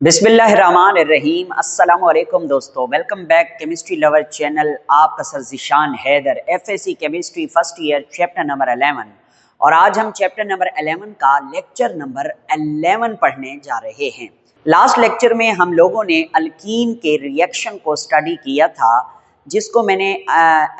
बिस्मिल्लाहिर्रहमानिर्रहीम। अस्सलामु अलैकुम दोस्तों, welcome back chemistry lover channel. आपका sir Zeeshan Haider, FSC chemistry first year, chapter number 11। और आज हम चैप्टर नंबर 11 का लेक्चर नंबर 11 पढ़ने जा रहे हैं। लास्ट लेक्चर में हम लोगों ने अल्कीन के रिएक्शन को स्टडी किया था, जिसको मैंने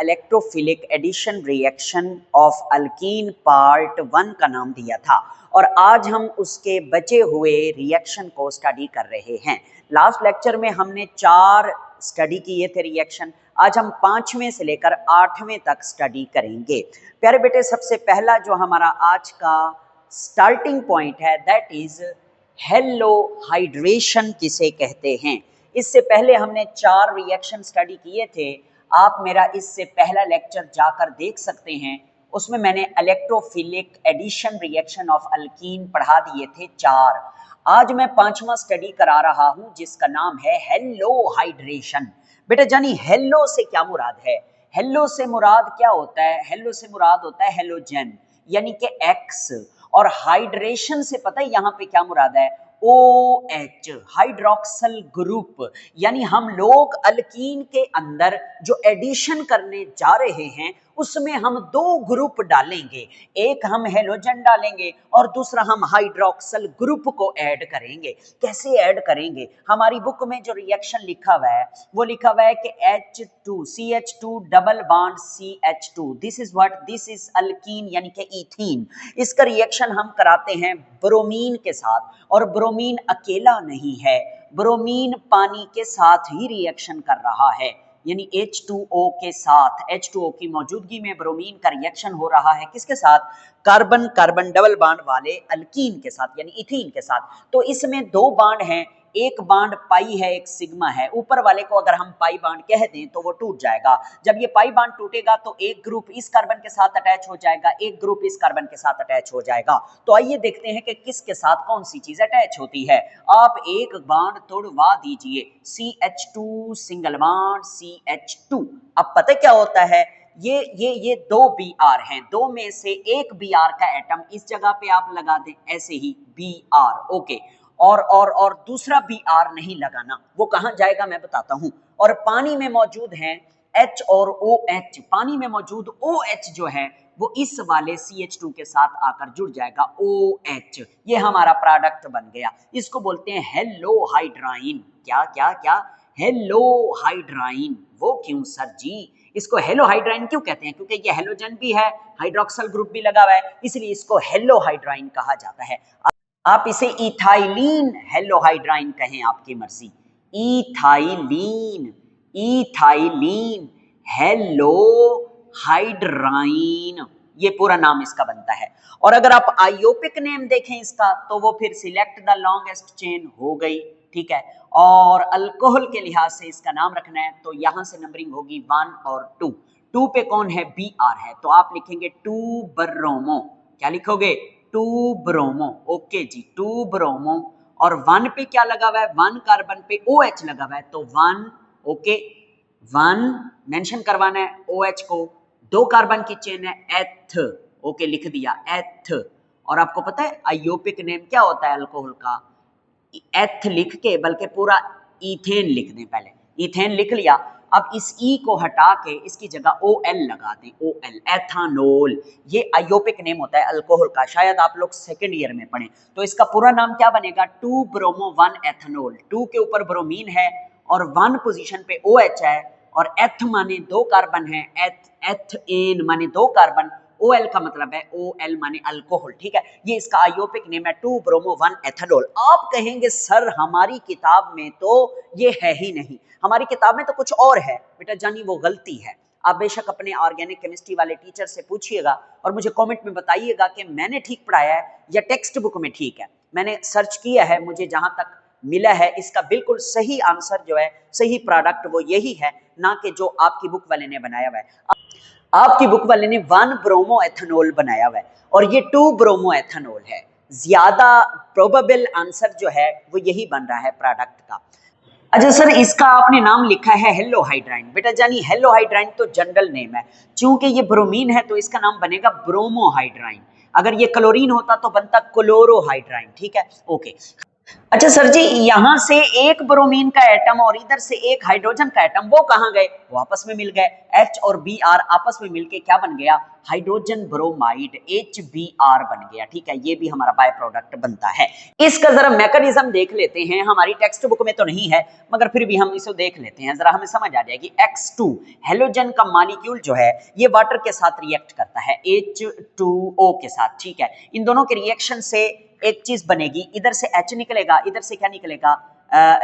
electrophilic addition reaction of alkene part 1 का नाम दिया था। और आज हम उसके बचे हुए रिएक्शन को स्टडी कर रहे हैं। लास्ट लेक्चर में हमने 4 स्टडी किए थे रिएक्शन। आज हम 5वें से लेकर 8वें तक स्टडी करेंगे। प्यारे बेटे, सबसे पहला जो हमारा आज का स्टार्टिंग पॉइंट है दैट इज हेलो हाइड्रेशन किसे कहते हैं। इससे पहले हमने 4 रिएक्शन स्टडी किए थे। आप मेरा इससे पहला लेक्चर जाकर देख सकते हैं, उसमें मैंने electrophilic addition reaction of alkene पढ़ा दिए थे 4। आज मैं 5वां स्टडी करा रहा हूं, जिसका नाम है हेलो हाइड्रेशन। बेटा जानी हेलो से क्या मुराद है? हेलो से मुराद क्या होता है? हेलो से मुराद होता है हेलोजन यानी कि एक्स। और हाइड्रेशन से पता है यहां पे क्या मुराद है? OH hydroxyl group. यानी हम लोग अल्कीन के अंदर जो एडिशन करने जा रहे हैं उसमें हम 2 ग्रुप डालेंगे। एक हम हेलोजन डालेंगे और दूसरा हम हाइड्रोक्सल ग्रुप को ऐड करेंगे। कैसे ऐड करेंगे? हमारी बुक में जो रिएक्शन लिखा हुआ है वो लिखा हुआ है कि H2 CH2 double bond CH2। This is what? This is alkyne यानी कि ईथीन। इसका रिएक्शन हम कराते हैं ब्रोमीन के साथ। और ब्रोमीन अकेला नहीं है, ब्रोमीन पानी के साथ ही रिएक्शन कर रहा है, यानी H2O के साथ। H2O की मौजूदगी में ब्रोमीन का रिएक्शन हो रहा है किसके साथ? कार्बन कार्बन डबल बॉन्ड वाले अल्कीन के साथ यानी इथीन के साथ। तो इसमें 2 बॉन्ड हैं, एक बॉन्ड पाई है, एक सिग्मा है। ऊपर वाले को अगर हम पाई बॉन्ड कह दें तो वो टूट जाएगा। जब ये पाई बॉन्ड टूटेगा तो एक ग्रुप इस कार्बन के साथ अटैच हो जाएगा, एक ग्रुप इस कार्बन के साथ अटैच हो जाएगा। तो आइए देखते हैं कि किसके साथ कौन सी चीज अटैच होती है। आप एक बॉन्ड तोड़वा दीजिए, CH2 सिंगल बॉन्ड CH2। अब पता क्या होता है? ये 2 Br हैं, 2 में से एक Br का एटम इस जगह पे आप लगा दें, ऐसे ही Br, ओके। और दूसरा Br नहीं लगाना, वो कहां जाएगा मैं बताता हूं। और पानी में मौजूद हैं H और OH। पानी में मौजूद OH जो है वो इस वाले CH2 के साथ आकर जुड़ जाएगा, OH। ये हमारा प्रोडक्ट बन गया। इसको बोलते हैं हेलो हाइड्राइन। क्या क्या क्या? हेलो हाइड्राइन। वो क्यों सर जी? इसको हेलो हाइड्राइन क्यों कहते हैं? क्योंकि ये हेलोजन भी है, हाइड्रोक्सल ग्रुप भी लगा हुआ है, इसलिए इसको हेलो हाइड्राइन कहा जाता है। आप इसे इथाइलिन हेलोहाइड्राइन कहें, आपकी मर्जी। इथाइलिन, इथाइलिन हेलो हाइड्राइन, ये पूरा नाम इसका बनता है। और अगर आप आयोपिक नेम देखें इसका तो वो फिर सिलेक्ट द लॉन्गेस्ट चेन हो गई, ठीक है। और अल्कोहल के लिहाज से इसका नाम रखना है तो यहां से नंबरिंग होगी 1 और 2। 2 पे कौन है? Br है, तो आप लिखेंगे 2 ब्रोमो। क्या लिखोगे? 2 ब्रोमो, ओके जी, 2 ब्रोमो। और 1 पे क्या लगा हुआ है? 1 कार्बन पे OH लगा हुआ है, तो 1, ओके, 1 मेंशन करवाना है OH को। 2 कार्बन की चेन है एथ, ओके, लिख दिया एथ। और आपको पता है आयोपिक नेम क्या होता है अल्कोहल का? एथ लिख के बल्कि पूरा इथेन लिख दें। पहले इथेन लिख लिया, अब इस ई को हटा के इसकी जगह OL लगा दें, OL, एथानोल। ये आयोपिक नेम होता है अल्कोहल का, शायद आप लोग सेकंड ईयर में पढ़ें। तो इसका पूरा नाम क्या बनेगा? 2 ब्रोमो 1 एथानोल। 2 के ऊपर ब्रोमीन है और 1 पोजीशन पे OH है, और एथ माने 2 कार्बन है, एथेन माने 2 कार्बन, OL का मतलब है OL माने अल्कोहल, ठीक है। ये इसका आयोपिक नेम है 2 ब्रोमो 1 एथानोल। आप कहेंगे सर हमारी किताब में तो ये है ही नहीं, हमारी किताब में तो कुछ और है। बेटा जानी वो गलती है। आप बेशक अपने ऑर्गेनिक केमिस्ट्री वाले टीचर से पूछिएगा और मुझे कमेंट में बताइएगा कि मैंने ठीक पढ़ाया है या टेक्स्ट बुक में ठीक है। मैंने सर्च किया है, मुझे जहां तक मिला है इसका बिल्कुल सही आंसर जो है, सही प्रोडक्ट वो यही है, ना कि जो आपकी बुक वाले ने बनाया हुआ है। आपकी बुक वाले ने 1 ब्रोमो एथेनॉल बनाया हुआ है और ये 2 ब्रोमो एथेनॉल है। ज्यादा प्रोबेबल आंसर जो है वो यही बन रहा है प्रोडक्ट का। अच्छा सर, इसका आपने नाम लिखा है हेलो हाइड्राइन। बेटा जानी हेलो हाइड्राइन तो जनरल नेम है, चूंकि ये ब्रोमीन है तो इसका नाम बनेगा ब्रोमोहाइड्राइन। अगर ये क्लोरीन होता तो बनता क्लोरोहाइड्राइन, ठीक है, ओके। अच्छा सर जी, यहां से एक ब्रोमीन का एटम और इधर से एक हाइड्रोजन का एटम वो कहां गए? वो आपस में मिल गए। H और Br आपस में मिलके क्या बन गया? हाइड्रोजन ब्रोमाइड HBr बन गया। ठीक है, ये भी हमारा बाय प्रोडक्ट बनता है। इसका जरा मैकेनिज्म देख लेते हैं। हमारी टेक्स्ट बुक में तो नहीं है, मगर फिर भी हम इसे देख लेते हैं, जरा हमें समझ आ जाएगी। X2 हेलोजन का मॉलिक्यूल जो है ये वाटर के साथ रिएक्ट करता है H2O के साथ। ठीक है, इन दोनों के रिएक्शन से एक चीज बनेगी, इधर से H निकलेगा, इधर से क्या निकलेगा,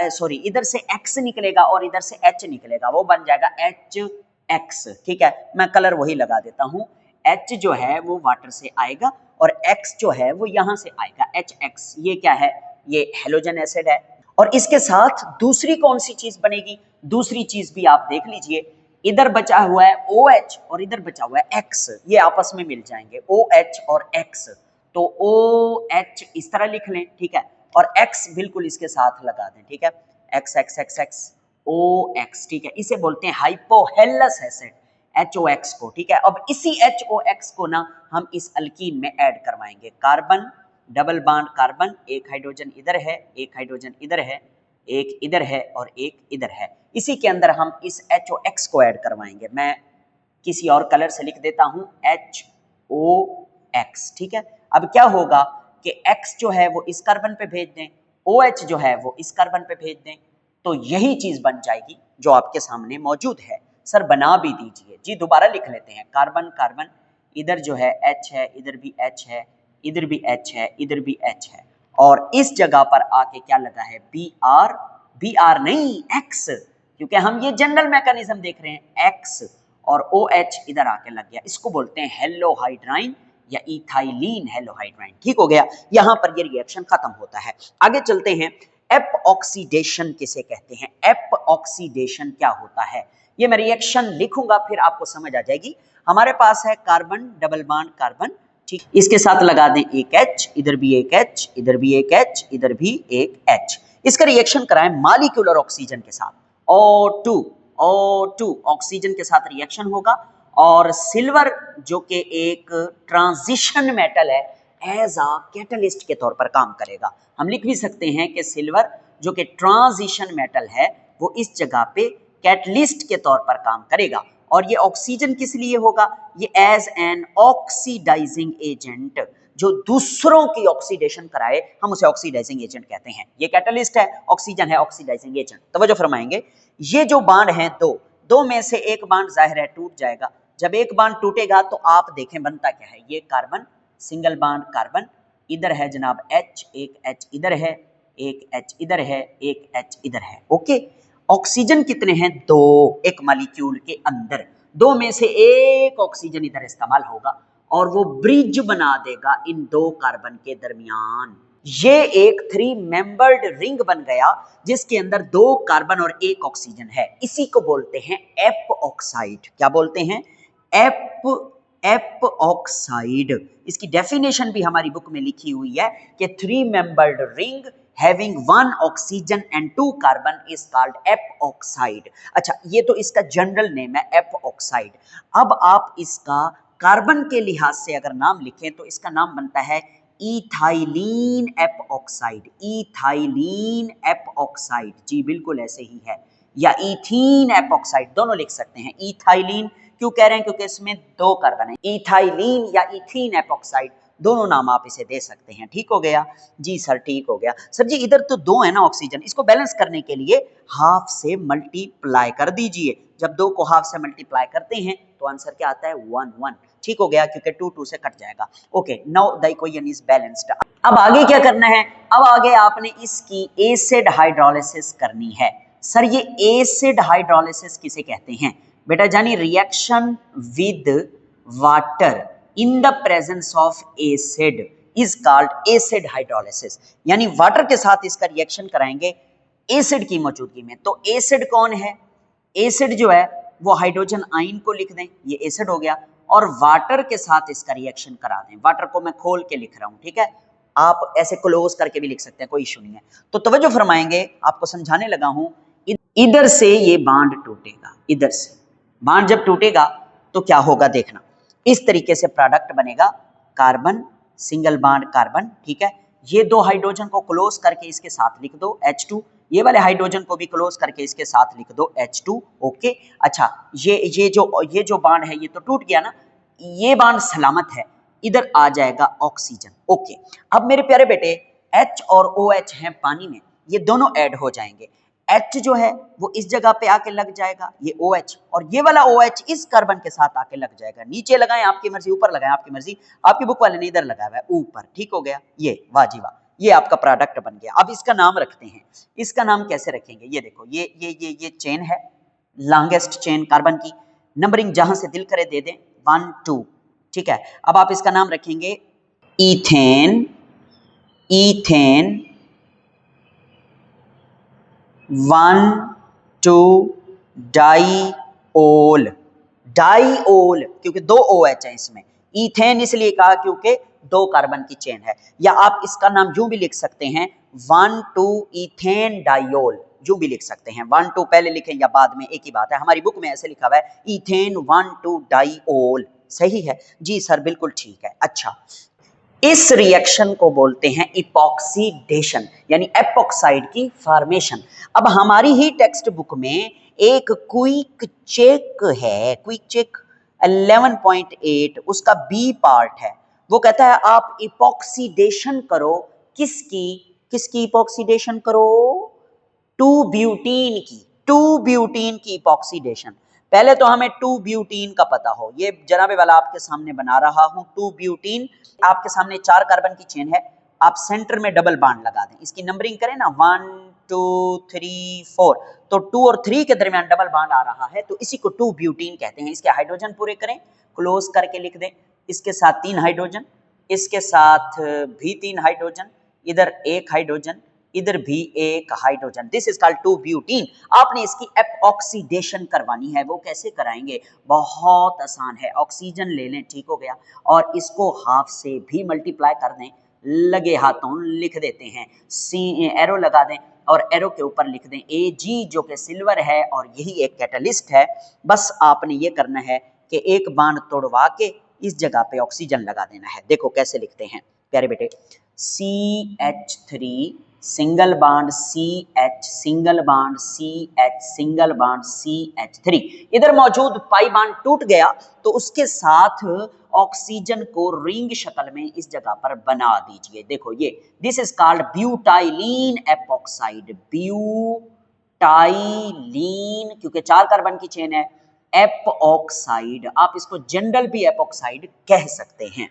सॉरी इधर से X निकलेगा और इधर से H निकलेगा, वो बन जाएगा HX। ठीक है, मैं कलर वही लगा देता हूं। H जो है वो वाटर से आएगा और X जो है वो यहां से आएगा, HX। ये क्या है? ये हेलोजन एसिड है। और इसके साथ दूसरी कौन सी चीज बनेगी? दूसरी चीज भी आप देख लीजिए, इधर बचा हुआ है OH और इधर बचा हुआ है X, ये आपस में मिल जाएंगे OH और X। तो OH इस तरह लिख लें, ठीक है, और X बिल्कुल इसके साथ लगा दें। ठीक है, X X X X OX। ठीक है, इसे बोलते हैं हाइपोहेलस एसिड HOX को। ठीक है, अब इसी HOX को ना हम इस अल्कीन में ऐड करवाएंगे। कार्बन डबल बॉन्ड कार्बन, एक हाइड्रोजन इधर है, एक हाइड्रोजन इधर है, एक इधर है और एक इधर है। इसी के अंदर हम इस HOX को ऐड करवाएंगे। मैं किसी और कलर से लिख देता हूं HOX। ठीक है, अब क्या होगा कि X जो है वो इस कार्बन पे भेज दें, OH जो है वो इस कार्बन पे भेज दें, तो यही चीज बन जाएगी जो आपके सामने मौजूद है। सर बना भी दीजिए जी, दोबारा लिख लेते हैं। कार्बन कार्बन, इधर जो है H है, इधर भी H है, इधर भी H है, इधर भी H है, और इस जगह पर आके क्या लगा है? Br नहीं X, क्योंकि हम ये जनरल मैकेनिज्म देख रहे हैं। X और OH इधर आके लग गया, इसको बोलते हैं हेलोहाइड्राइन या इथाइलिन हेलोहाइड्राइन। ठीक हो गया, यहां पर ये रिएक्शन खत्म होता है। आगे चलते हैं। एप ऑक्सीडेशन किसे कहते हैं? एप ऑक्सीडेशन क्या होता है ये मैं रिएक्शन लिखूंगा, फिर आपको समझ आ जाएगी। हमारे पास है कार्बन डबल बॉन्ड कार्बन, ठीक, इसके साथ लगा दें एक H, इधर भी एक H, इधर भी एक H, इधर भी एक H। इसका रिएक्शन कराएं मॉलिक्यूलर ऑक्सीजन के साथ, O2 ऑक्सीजन के साथ रिएक्शन होगा और सिल्वर जो कि एक ट्रांजिशन मेटल है एज अ कैटलिस्ट के तौर पर काम करेगा। हम लिख भी सकते हैं कि सिल्वर जो कि ट्रांजिशन मेटल है वो इस जगह पे कैटलिस्ट के तौर पर काम करेगा। और ये ऑक्सीजन किस लिए होगा? ये एज एन ऑक्सीडाइजिंग एजेंट, जो दूसरों की ऑक्सीडेशन कराए हम उसे ऑक्सीडाइजिंग एजेंट कहते हैं। ये कैटलिस्ट है, ऑक्सीजन है ऑक्सीडाइजिंग एजेंट। तवज्जो फरमाएंगे, ये जो बांड हैं दो में से एक बांड जाहिर है टूट जाएगा। जब एक बांड टूटेगा तो आप देखें बनता क्या है। ये कार्बन सिंगल बांड कार्बन, इधर है जनाब H, एक H इधर है, एक H इधर है, एक H इधर है। ओके, ऑक्सीजन कितने हैं? 2 एक मॉलिक्यूल के अंदर, 2 में से एक ऑक्सीजन इधर इस्तेमाल होगा और वो ब्रिज बना देगा इन 2 कार्बन के दरमियान। ये एक 3 मेंबर्ड रिंग बन गया जिसके अंदर 2 कार्बन और एक ऑक्सीजन है। इसी को बोलते हैं एप ऑक्साइड। क्या बोलते हैं? App oxide. इसकी डेफिनेशन भी हमारी बुक में लिखी हुई है कि 3 membered ring having 1 oxygen and 2 carbon is called app oxide. अच्छा, ये तो इसका जनरल नेम है एप ऑक्साइड। अब आप इसका कार्बन के लिहाज से अगर नाम लिखें तो इसका नाम बनता है ethylene epoxide. Ethylene epoxide, जी बिल्कुल ऐसे ही है, या इथीन एप ऑक्साइड, दोनों लिख सकते हैं। इथाइलिन क्यों कह रहे हैं? क्योंकि इसमें 2 कार्बन है। इथाइलिन या इथीन एप ऑक्साइड, दोनों नाम आप इसे दे सकते हैं। ठीक हो गया जी सर, ठीक हो गया सर जी। इधर तो 2 है ना ऑक्सीजन, इसको बैलेंस करने के लिए हाफ से मल्टीप्लाई कर दीजिए। जब 2 को हाफ से मल्टीप्लाई करते हैं तो आंसर क्या आता है? 1 1। ठीक हो गया, क्योंकि 2 2 से कट जाएगा। Okay, now the equation is balanced. अब आगे क्या करना है? अब आगे आपने इसकी एसिड हाइड्रोलिसिस करनी है। सर ये एसिड हाइड्रोलिसिस किसे कहते हैं? बेटा जानी reaction with water in the presence of acid is called acid hydrolysis। यानी वाटर के साथ इसका रिएक्शन कराएंगे एसिड की मौजूदगी में। तो एसिड कौन है? एसिड जो है वो हाइड्रोजन आयन को लिख दें, ये एसिड हो गया, और वाटर के साथ इसका रिएक्शन करा दें। वाटर को मैं खोल के लिख रहा हूं, ठीक है, आप ऐसे क्लोज करके भी लिख सकते हैं, कोई इशू नहीं है। तो तवज्जो फरमाएंगे, आपको समझाने लगा हूं। इधर से ये बांड टूटेगा, इधर से बांड जब टूटेगा तो क्या होगा देखना। इस तरीके से प्रोडक्ट बनेगा कार्बन सिंगल बॉन्ड कार्बन, ठीक है, ये दो हाइड्रोजन को क्लोज करके इसके साथ लिख दो H2, ये वाले हाइड्रोजन को भी क्लोज करके इसके साथ लिख दो H2। ओके, अच्छा ये जो बांड है ये तो टूट गया ना, ये बांड सलामत है, इधर आ जाएगा ऑक्सीजन। ओके, अब मेरे प्यारे बेटे H और OH हैं पानी में, ये दोनों ऐड हो जाएंगे। H जो है वो इस जगह पे आके लग जाएगा, ये OH, और ये वाला OH इस कार्बन के साथ आके लग जाएगा। नीचे लगाएं आपकी मर्जी, ऊपर लगाएं आपकी मर्जी, आपकी बुक वाले ने इधर लगाया हुआ है ऊपर, ठीक हो गया। ये वाह जी वाह, ये आपका प्रोडक्ट बन गया। अब इसका नाम रखते हैं, इसका नाम कैसे रखेंगे? ये देखो, ये चेन है, लॉन्गेस्ट चेन कार्बन की, नंबरिंग जहां से दिल करे दे दें, 1 2, ठीक है। अब आप इसका नाम रखेंगे इथेन, इथेन 1 2 डाइओल, डाइओल क्योंकि दो OH है इसमें। इथेन इसलिए कहा क्योंकि दो कार्बन की चेन है, या आप इसका नाम यूं भी लिख सकते हैं 1 2 इथेन डाइओल, यूं भी लिख सकते हैं। 1 2 पहले लिखें या बाद में एक ही बात है, हमारी बुक में ऐसे लिखा हुआ है इथेन 1 2 डाइओल। सही है जी सर, बिल्कुल ठीक है। अच्छा, इस रिएक्शन को बोलते हैं इपॉक्सीडेशन, यानी एपॉक्साइड की फॉर्मेशन। अब हमारी ही टेक्स्ट बुक में एक क्विक चेक है, क्विक चेक 11.8, उसका बी पार्ट है, वो कहता है आप इपॉक्सीडेशन करो, किसकी किसकी इपॉक्सीडेशन करो? 2 ब्यूटीन की, 2 ब्यूटीन की इपॉक्सीडेशन। पहले तो हमें 2 ब्यूटीन का पता हो, ये जनाबे वाला आपके सामने बना रहा हूं 2 ब्यूटीन। आपके सामने 4 कार्बन की चेन है, आप सेंटर में डबल बॉन्ड लगा दें, इसकी नंबरिंग करें ना 1 2 3 4, तो 2 और 3 के दरमियान डबल बॉन्ड आ रहा है, तो इसी को 2 ब्यूटीन कहते हैं। इसके हाइड्रोजन पूरे करें, क्लोज करके लिख दें, इसके साथ 3 हाइड्रोजन, इसके साथ भी 3 हाइड्रोजन, इधर 1 हाइड्रोजन, इधर भी 1 hydrogen. This is called 2 butene. आपने इसकी एपॉक्सीडेशन करवानी है, वो कैसे कराएंगे? बहुत आसान है, ऑक्सीजन ले लें, ठीक हो गया, और इसको हाफ से भी मल्टीप्लाई कर दें, लगे हाथों लिख देते हैं, सी एरो लगा दें और एरो के ऊपर लिख दें Ag, जो कि सिल्वर है और यही एक कैटलिस्ट है। बस आपने ये करना है कि एक बांड तोड़वा के इस जगह पे ऑक्सीजन लगा देना है। देखो कैसे लिखते हैं प्यारे बेटे, CH3 single bond CH, single bond CH, single bond CH3। इधर मौजूद पाई बॉन्ड टूट गया तो उसके साथ ऑक्सीजन को रिंग शक्ल में इस जगह पर बना दीजिए। देखो ये, दिस इज कॉल्ड ब्यूटाइलीन एपॉक्साइड, ब्यूटाइलीन, क्योंकि 4 कार्बन की चेन है, एपॉक्साइड, आप इसको जनरल भी एपॉक्साइड कह सकते हैं।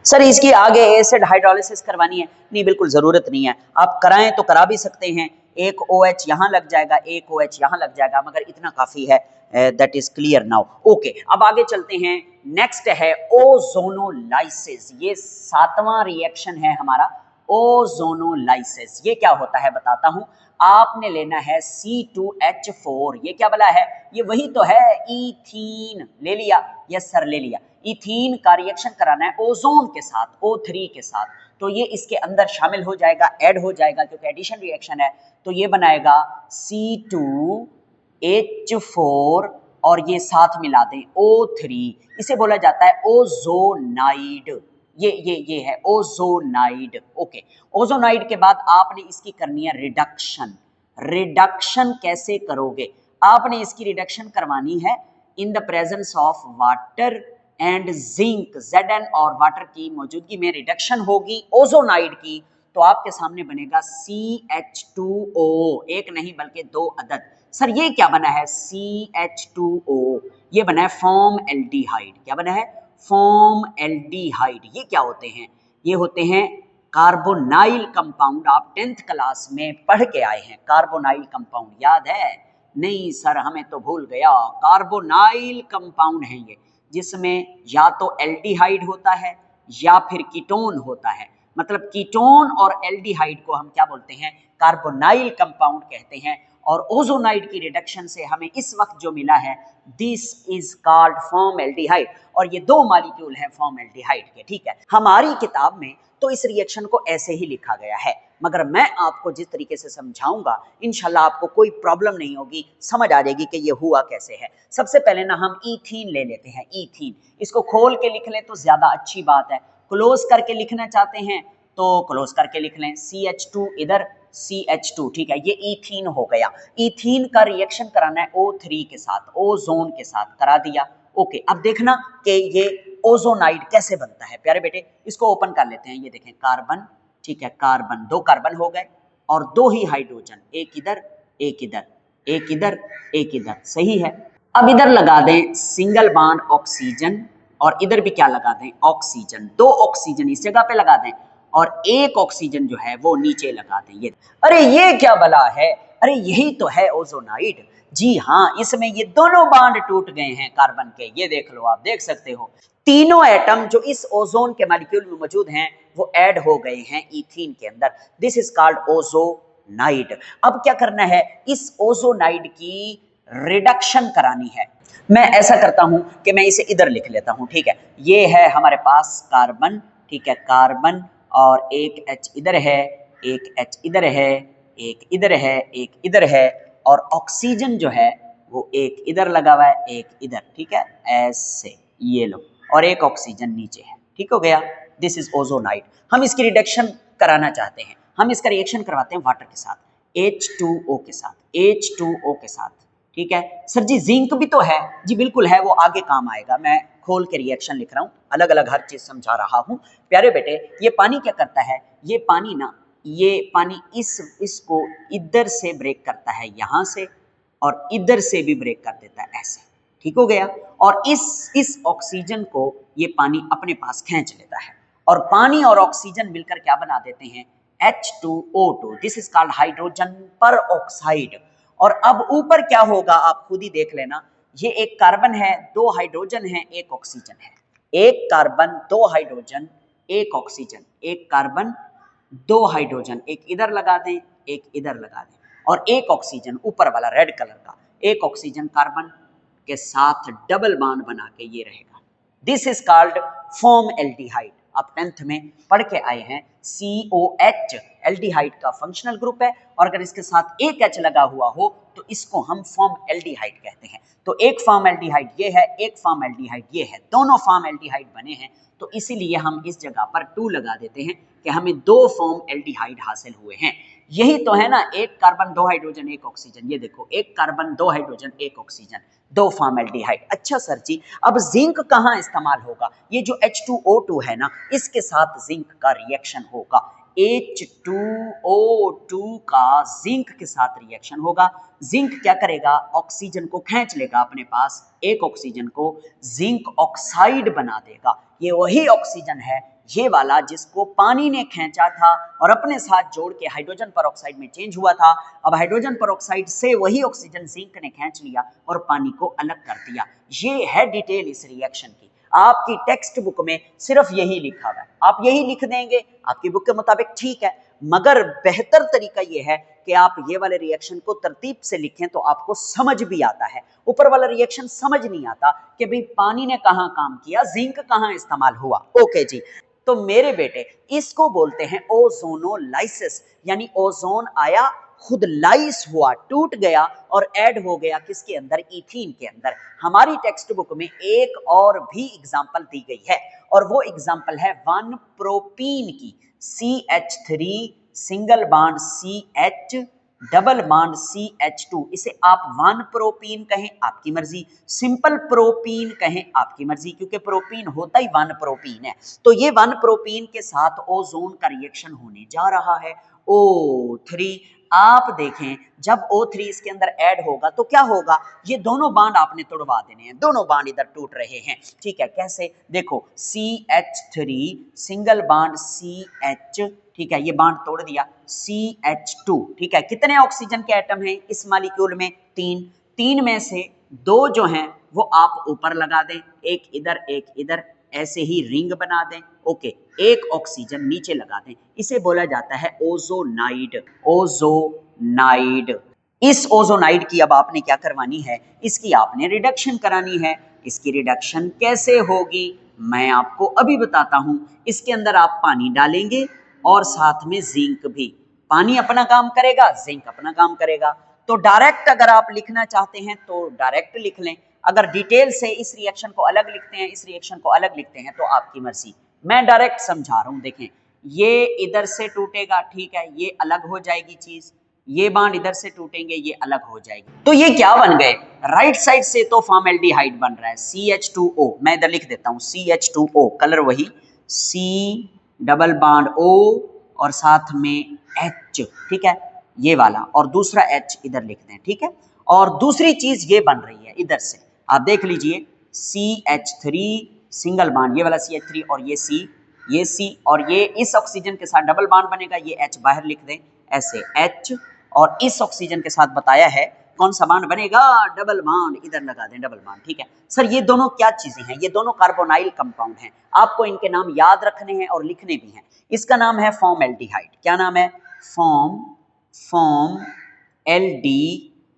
सर इसकी आगे एसिड हाइड्रोलिसिस करवानी है? नहीं, बिल्कुल जरूरत नहीं है, आप कराएं तो करा भी सकते हैं, एक OH यहां लग जाएगा, एक OH यहां लग जाएगा, मगर इतना काफी है, that is clear now. Okay, अब आगे चलते हैं, नेक्स्ट है ओजोनोलाइसिस। ये 7वां रिएक्शन है हमारा, ओजोनोलाइसिस। ये क्या होता है बताता हूं, आपने लेना है C2H4, ये क्या वाला है? ये वही तो है, इथीन। ले लिया? यस सर ले लिया। इथीन का रिएक्शन कराना है ओजोन के साथ, O3 के साथ, तो ये इसके अंदर शामिल हो जाएगा, ऐड हो जाएगा, क्योंकि एडिशन रिएक्शन है, तो ये बनाएगा C2H4 और ये साथ मिला दें O3, इसे बोला जाता है ओजोनाइड। ये है ओजोनाइड। ओके, ओजोनाइड के बाद आपने इसकी करनी है रिडक्शन। रिडक्शन कैसे करोगे? आपने इसकी रिडक्शन करवानी है in the presence of water and zinc, Zn और वाटर की मौजूदगी में रिडक्शन होगी ओजोनाइड की, तो आपके सामने बनेगा CH2O, एक नहीं बल्कि 2 अदद। सर ये क्या बना है? CH2O, ये बना है फॉर्म एल्डिहाइड। क्या बना है? Form aldehyde. ये क्या होते हैं? ये होते हैं कार्बोनाइल कंपाउंड। आप 10th क्लास में पढ़ के आए हैं, कार्बोनाइल कंपाउंड याद है? नहीं सर हमें तो भूल गया। कार्बोनाइल कंपाउंड है ये, जिसमें या तो एल्डिहाइड होता है या फिर कीटोन होता है। मतलब कीटोन और एल्डिहाइड को हम क्या बोलते हैं? कार्बोनाइल कंपाउंड कहते हैं। और ओजोनाइड की रिडक्शन से हमें इस वक्त जो मिला है, दिस इज कॉल्ड फॉर्मएल्डिहाइड, और ये 2 मॉलिक्यूल हैं फॉर्मएल्डिहाइड के। ठीक है, हमारी किताब में तो इस रिएक्शन को ऐसे ही लिखा गया है, मगर मैं आपको जिस तरीके से समझाऊंगा इंशाल्लाह आपको कोई प्रॉब्लम नहीं होगी, समझ आ जाएगी कि ये हुआ कैसे है। सबसे पहले ना हम ईथीन ले लेते हैं। ईथीन, इसको खोल के लिख लें तो ज्यादा अच्छी बात है, क्लोज करके लिखना चाहते हैं तो क्लोज करके लिख लें, CH2 इधर CH2, ठीक है, ये ईथीन हो गया। ईथीन का रिएक्शन कराना है O3 के साथ, ओजोन के साथ, करा दिया। ओके, अब देखना कि ये ओजोनाइड कैसे बनता है प्यारे बेटे, इसको ओपन कर लेते हैं। ये देखें कार्बन, ठीक है, कार्बन, 2 कार्बन हो गए और 2 ही हाइड्रोजन, एक इधर एक इधर, एक इधर एक इधर, सही है। अब इधर लगा दें सिंगल बॉन्ड ऑक्सीजन और इधर भी क्या लगा दें, ऑक्सीजन। 2 ऑक्सीजन इस जगह पे लगा दें और एक ऑक्सीजन जो है वो नीचे लगा दें। ये अरे ये क्या बला है, अरे यही तो है ओजोनाइड। जी हाँ, इसमें ये दोनों बॉन्ड टूट गए हैं कार्बन के, ये देख लो, आप देख सकते हो तीनों एटम जो इस ओजोन के मॉलिक्यूल में मौजूद हैं वो ऐड हो गए हैं ईथीन के अंदर। This is called ozonide. अब क्या करना है, इस ओजोनाइड की रिडक्शन करानी है। मैं ऐसा करता हूं कि मैं इसे इधर लिख लेता हूं, ठीक है, ये है हमारे पास कार्बन, ठीक है, कार्बन, और एक H इधर है, एक H इधर है, एक इधर है, एक इधर है, और ऑक्सीजन जो है वो एक इधर लगा हुआ है, एक इधर, ठीक है, ऐसे, ये लो, और एक ऑक्सीजन नीचे है, ठीक हो गया। This is ozonide. हम इसकी रिडक्शन कराना चाहते हैं, हम इसका रिएक्शन करवाते हैं वाटर के साथ, H2O के साथ, H2O के साथ, ठीक है। सर जी जिंक भी तो है, जी बिल्कुल है, वो आगे काम आएगा, मैं खोल के रिएक्शन लिख रहा हूँ, अलग अलग हर चीज समझा रहा हूँ। प्यारे बेटे, ये पानी क्या करता है, ये पानी ना, ये पानी इसको इधर से ब्रेक करता है, यहां से, और इधर से भी ब्रेक कर देता है, ऐसे, ठीक हो गया। और इस ऑक्सीजन को ये पानी अपने पास खींच लेता है, और पानी और ऑक्सीजन मिलकर क्या बना देते हैं, H2O2। This is called hydrogen पर ऑक्साइड। और अब ऊपर क्या होगा आप खुद ही देख लेना, ये एक कार्बन है, 2 हाइड्रोजन है, एक ऑक्सीजन है, एक कार्बन 2 हाइड्रोजन एक ऑक्सीजन, एक कार्बन 2 हाइड्रोजन, एक इधर लगा दें, एक इधर लगा दें, और एक ऑक्सीजन ऊपर वाला रेड कलर का, एक ऑक्सीजन कार्बन के साथ डबल बॉन्ड बना के ये रहेगा। This is called form aldehyde. आप 10th में पढ़ के आए हैं, COH एल्डिहाइड का फंक्शनल ग्रुप है, और अगर इसके साथ एक H लगा हुआ हो तो इसको हम फॉर्म एल्डिहाइड कहते हैं। तो एक फॉर्म एल्डिहाइड ये है, एक फॉर्म एल्डिहाइड ये है, दोनों फॉर्म एल्डिहाइड बने हैं, तो इसीलिए हम इस जगह पर 2 लगा देते हैं कि हमें 2 फॉर्म एल्डिहाइड हासिल हुए हैं। यही तो है ना, एक कार्बन 2 हाइड्रोजन एक ऑक्सीजन, ये देखो, एक कार्बन 2 हाइड्रोजन एक ऑक्सीजन, 2 फॉर्मेल्डिहाइड। अच्छा सर जी, अब जिंक कहाँ इस्तेमाल होगा, ये जो H2O2 है ना, इसके साथ जिंक का रिएक्शन होगा, H2O2 का जिंक के साथ रिएक्शन होगा। जिंक क्या करेगा, ऑक्सीजन को खींच लेगा अपने पास, एक ऑक्सीजन को जिंक ऑक्साइड बना देगा। ये वही ऑक्सीजन है, ये वाला, जिसको पानी ने खींचा था और अपने साथ जोड़ के हाइड्रोजन परऑक्साइड में चेंज हुआ था। अब हाइड्रोजन परऑक्साइड से वही ऑक्सीजन जिंक ने खींच लिया और पानी को अलग कर दिया। ये है डिटेल इस रिएक्शन की। आपकी टेक्स्ट बुक में सिर्फ यही लिखा हुआ है, आप यही लिख देंगे, आपकी बुक के मुताबिक ठीक है, मगर बेहतर तरीका यह है कि आप ये वाले रिएक्शन को तरतीब से लिखें तो आपको समझ भी आता है। ऊपर वाला रिएक्शन समझ नहीं आता कि भाई पानी ने कहां काम किया, जिंक कहां इस्तेमाल हुआ। ओके जी, तो मेरे बेटे इसको बोलते हैं ओजोनोलाइसिस, यानी ओजोन आया, खुद लाइस हुआ, टूट गया और ऐड हो गया किसके अंदर, ईथीन के अंदर। हमारी टेक्स्ट बुक में एक और भी एग्जांपल दी गई है, और वो एग्जांपल है 1 प्रोपीन की, CH3 single bond CH double bond CH2। इसे आप 1 प्रोपीन कहें, आपकी मर्जी, सिंपल प्रोपीन कहें, आपकी मर्जी, क्योंकि प्रोपीन होता ही 1 प्रोपीन है। तो ये 1 प्रोपीन के साथ ओजोन का रिएक्शन होने जा रहा है, O3। आप देखें जब O3 इसके अंदर ऐड होगा तो क्या होगा, ये दोनों बांड आपने तोड़वा देने हैं, दोनों बांड इधर टूट रहे हैं, ठीक है। कैसे, देखो, CH3 सिंगल बांड CH, ठीक है, ये बांड तोड़ दिया, CH2, ठीक है। कितने ऑक्सीजन के एटम हैं इस मॉलिक्यूल में, 3। 3 में से 2 जो हैं वो आप ऊपर लगा दें, एक इधर एक इधर, ऐसे ही रिंग बना दें। ओके, एक ऑक्सीजन नीचे लगा दें, इसे बोला जाता है ओजोनाइड। ओजोनाइड। इस ओजोनाइड की अब आपने क्या करवानी है, इसकी आपने रिडक्शन करानी है। इसकी रिडक्शन कैसे होगी मैं आपको अभी बताता हूं। इसके अंदर आप पानी डालेंगे और साथ में जिंक भी। पानी अपना काम करेगा, जिंक अपना काम करेगा। तो डायरेक्ट अगर आप लिखना चाहते हैं तो डायरेक्ट लिख लें, अगर डिटेल से इस रिएक्शन को अलग लिखते हैं, इस रिएक्शन को अलग लिखते हैं, तो आपकी मर्जी। मैं डायरेक्ट समझा रहा हूं, देखें, ये इधर से टूटेगा, ठीक है, ये अलग हो जाएगी चीज, ये बांड इधर से टूटेंगे, ये अलग हो जाएगी। तो ये क्या बन गए, राइट साइड से तो फॉर्मेल्डिहाइड बन रहा है CH2O, मैं इधर लिख देता हूं CH2O, कलर वही C डबल बॉन्ड O और साथ में H, ठीक है, ये वाला, और दूसरा H इधर लिख दें, ठीक है। और दूसरी चीज ये बन रही है इधर से, आप देख लीजिए CH3 सिंगल बॉन्ड, ये वाला CH3 और ये C और ये इस ऑक्सीजन के साथ डबल बॉन्ड बनेगा, ये H बाहर लिख दें ऐसे H, और इस ऑक्सीजन के साथ बताया है कौन सा बॉन्ड बनेगा, डबल बॉन्ड, इधर लगा दें डबल बॉन्ड, ठीक है। सर ये दोनों क्या चीजें हैं, ये दोनों कार्बोनाइल कंपाउंड हैं, आपको इनके नाम याद रखने हैं और लिखने भी हैं। इसका नाम है फॉर्मेल्डिहाइड, क्या नाम है,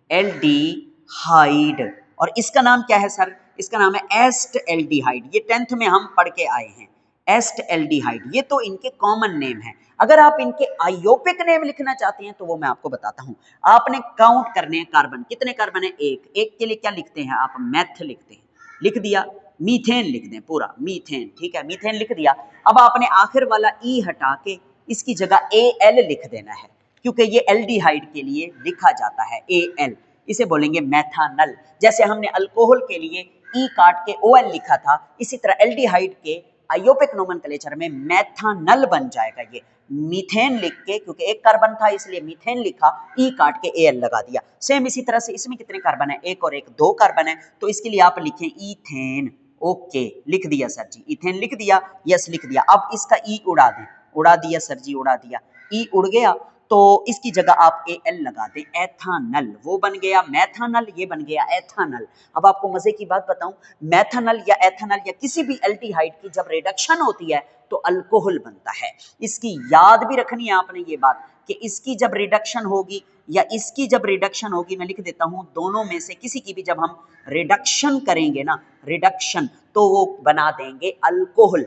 एल्डिहाइड, और इसका नाम क्या है सर, इसका नाम है एस्टएल्डिहाइड, ये 10th में हम पढ़ के आए हैं, एस्टएल्डिहाइड, ये तो इनके कॉमन नेम है। अगर आप इनके आयोपिक नेम लिखना चाहते हैं तो वो मैं आपको बताता हूं, आपने काउंट करने हैं कार्बन, कितने कार्बन है, एक के लिए क्या लिखते हैं आप, मैथ लिखते हैं, लिख दिया, मीथेन लिख दें पूरा, मीथेन, ठीक है, मीथेन लिख दिया। अब आपने आखिर वाला ई हटा के इसकी जगह AL लिख देना है, क्योंकि ये एल्डिहाइड के लिए लिखा जाता है AL, इसे बोलेंगे मैथानल। जैसे हमने अल्कोहल के लिए ई काट के OL लिखा था, इसी तरह एल्डिहाइड के आयोपिक नोमेनक्लेचर में मैथानल बन जाएगा ये, मीथेन लिख के, क्योंकि एक कार्बन था इसलिए मीथेन लिखा, ई काट के AL लगा दिया। सेम इसी तरह से इसमें कितने कार्बन है, एक और एक, 2 कार्बन है, तो इसके लिए आप लिखें ईथेन, ओके लिख दिया सर जी, ईथेन लिख दिया, यस लिख दिया। अब इसका ई उड़ा दें, उड़ा दिया सर जी, उड़ा दिया, ई उड़ गया, तो इसकी जगह आप AL लगा दें, एथानल, वो बन गया मैथानल, ये बन गया एथानल। अब आपको मजे की बात बताऊं, मैथानल या एथानल या किसी भी एल्डिहाइड की जब रिडक्शन होती है तो अल्कोहल बनता है। इसकी याद भी रखनी है आपने ये बात कि इसकी जब रिडक्शन होगी या इसकी जब रिडक्शन होगी, मैं लिख देता हूं, दोनों में से किसी की भी जब हम रिडक्शन करेंगे ना, रिडक्शन, तो वो बना देंगे अल्कोहल।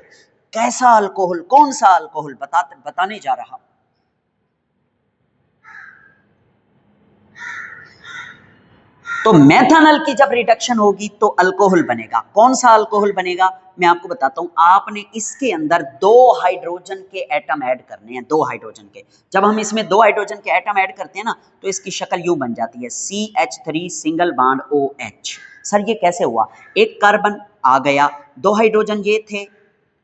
कैसा अल्कोहल, कौन सा अल्कोहल बताने जा रहा हूं। तो मैथानल की जब रिडक्शन होगी तो अल्कोहल बनेगा, कौन सा अल्कोहल बनेगा, मैं आपको बताता हूं। आपने इसके अंदर 2 हाइड्रोजन के एटम ऐड करने हैं, 2 हाइड्रोजन के। जब हम इसमें 2 हाइड्रोजन के एटम ऐड करते हैं ना, तो इसकी शक्ल यूं बन जाती है, CH3 single bond OH। Sir ये कैसे हुआ, एक कार्बन आ गया, 2 हाइड्रोजन ये थे,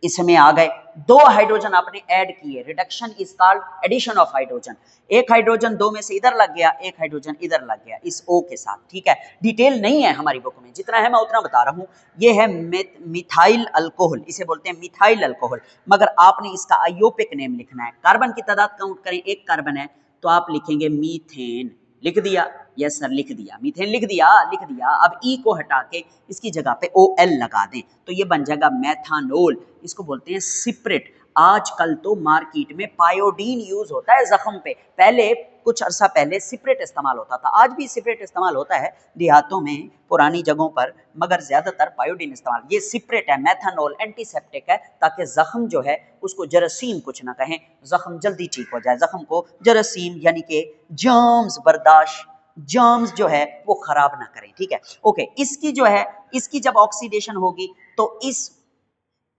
इसमें आ गए, 2 हाइड्रोजन आपने ऐड किए, reduction is called addition of hydrogen. एक हाइड्रोजन 2 में से इधर लग गया, एक हाइड्रोजन इधर लग गया इस O के साथ, ठीक है। डिटेल नहीं है हमारी बुक में, जितना है मैं उतना बता रहा हूं। ये है मिथाइल अल्कोहल, इसे बोलते हैं मिथाइल अल्कोहल, मगर आपने इसका आयोपिक नेम लिखना है। कार्बन की तादाद काउंट करें, एक कार्बन है तो आप लिखेंगे मीथेन, लिख दिया, यस सर लिख दिया, मीथेन लिख दिया, लिख दिया। अब ई को हटा के इसकी जगह पे OL लगा दें तो ये बन जाएगा मैथानोल, इसको बोलते हैं सिप्रेट। आजकल तो मार्केट में पायोडीन यूज होता है जख्म पे, पहले कुछ अरसा पहले सिप्रेट इस्तेमाल होता था, आज भी सिप्रेट इस्तेमाल होता है देहातों में, पुरानी जगहों पर, मगर ज्यादातर पायोडीन इस्तेमाल। ये सिप्रेट है, मैथानोल एंटीसेप्टिक है, ताकि जख्म जो है उसको जरासीम कुछ ना कहें, जख्म जल्दी ठीक हो जाए, जख्म को जरासीम यानी कि जर्म्स बर्दाश्त, जर्म्स जो है वो खराब ना करें, ठीक है। ओके, इसकी जो है, इसकी जब ऑक्सीडेशन होगी तो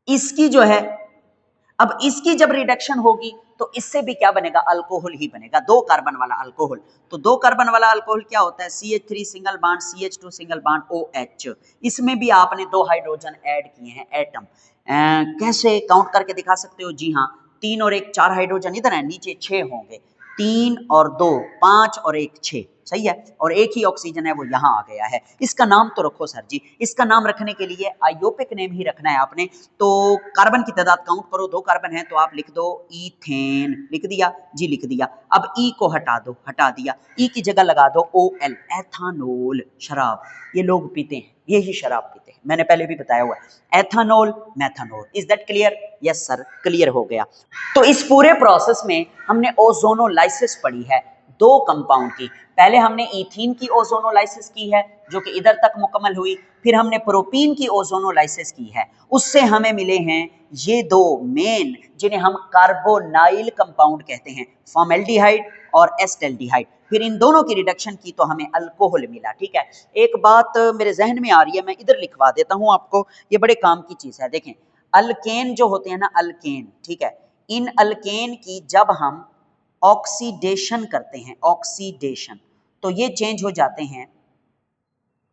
इसकी जो है, अब इसकी जब रिडक्शन होगी तो इससे भी क्या बनेगा, अल्कोहल ही बनेगा, 2 कार्बन वाला अल्कोहल। तो 2 कार्बन वाला अल्कोहल क्या होता है, CH3 single bond CH2 single bond OH। इसमें भी आपने 2 हाइड्रोजन ऐड किए हैं एटम। कैसे काउंट करके दिखा सकते हो, जी हाँ, 3 और 1 4 हाइड्रोजन इधर है, नीचे 6 होंगे, 3 और 2 5 और 1 6, सही है, और एक ही ऑक्सीजन है वो यहाँ आ गया है। इसका नाम तो रखो सर जी, इसका नाम रखने के लिए आयोपिक नेम ही रखना है आपने। तो कार्बन की तादाद काउंट करो, 2 कार्बन है तो आप लिख दो ईथेन, लिख दिया जी, लिख दिया। अब ई को हटा दो, हटा दिया, ई की जगह लगा दो OL, एथानोल, शराब, ये लोग पीते हैं, यही शराब पीते हैं, मैंने पहले भी बताया हुआ है, ethanol methanol. Is that clear, yes sir clear हो गया। तो इस पूरे प्रोसेस में हमने ओजोनोलाइसिस पढ़ी है 2 कंपाउंड की। पहले हमने ईथीन की ओजोनोलाइसिस की है जो कि इधर तक मुकम्मल हुई, फिर हमने प्रोपीन की ओजोनोलाइसिस की है, उससे हमें मिले हैं ये 2 मेन, जिन्हें हम कार्बोनाइल कंपाउंड कहते हैं, फॉर्मेल्डिहाइड और एस्टेल्डिहाइड। फिर इन दोनों की रिडक्शन की तो हमें अल्कोहल मिला, ठीक है। एक बात मेरे जहन में आ रही है, मैं इधर लिखवा देता हूं आपको, ये बड़े काम की चीज है। देखें, अल्केन जो होते हैं ना, अल्केन, ठीक है, इन अल्केन की जब हम ऑक्सीडेशन करते हैं, ऑक्सीडेशन, तो ये चेंज हो जाते हैं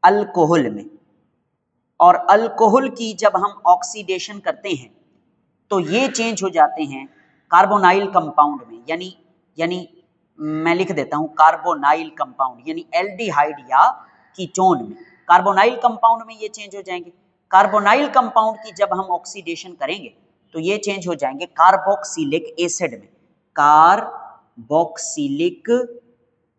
अल्कोहल में, और अल्कोहल की जब हम ऑक्सीडेशन करते हैं तो ये चेंज हो जाते हैं कार्बोनाइल कंपाउंड में, यानी मैं लिख देता हूं कार्बोनाइल कंपाउंड, यानी एल्डिहाइड या कीटोन में। कार्बोनाइल कंपाउंड में ये चेंज हो जाएंगे। कार्बोनाइल कंपाउंड की जब हम ऑक्सीडेशन करेंगे तो ये चेंज हो जाएंगे कार्बोक्सिलिक एसिड में, कार्बोक्सिलिक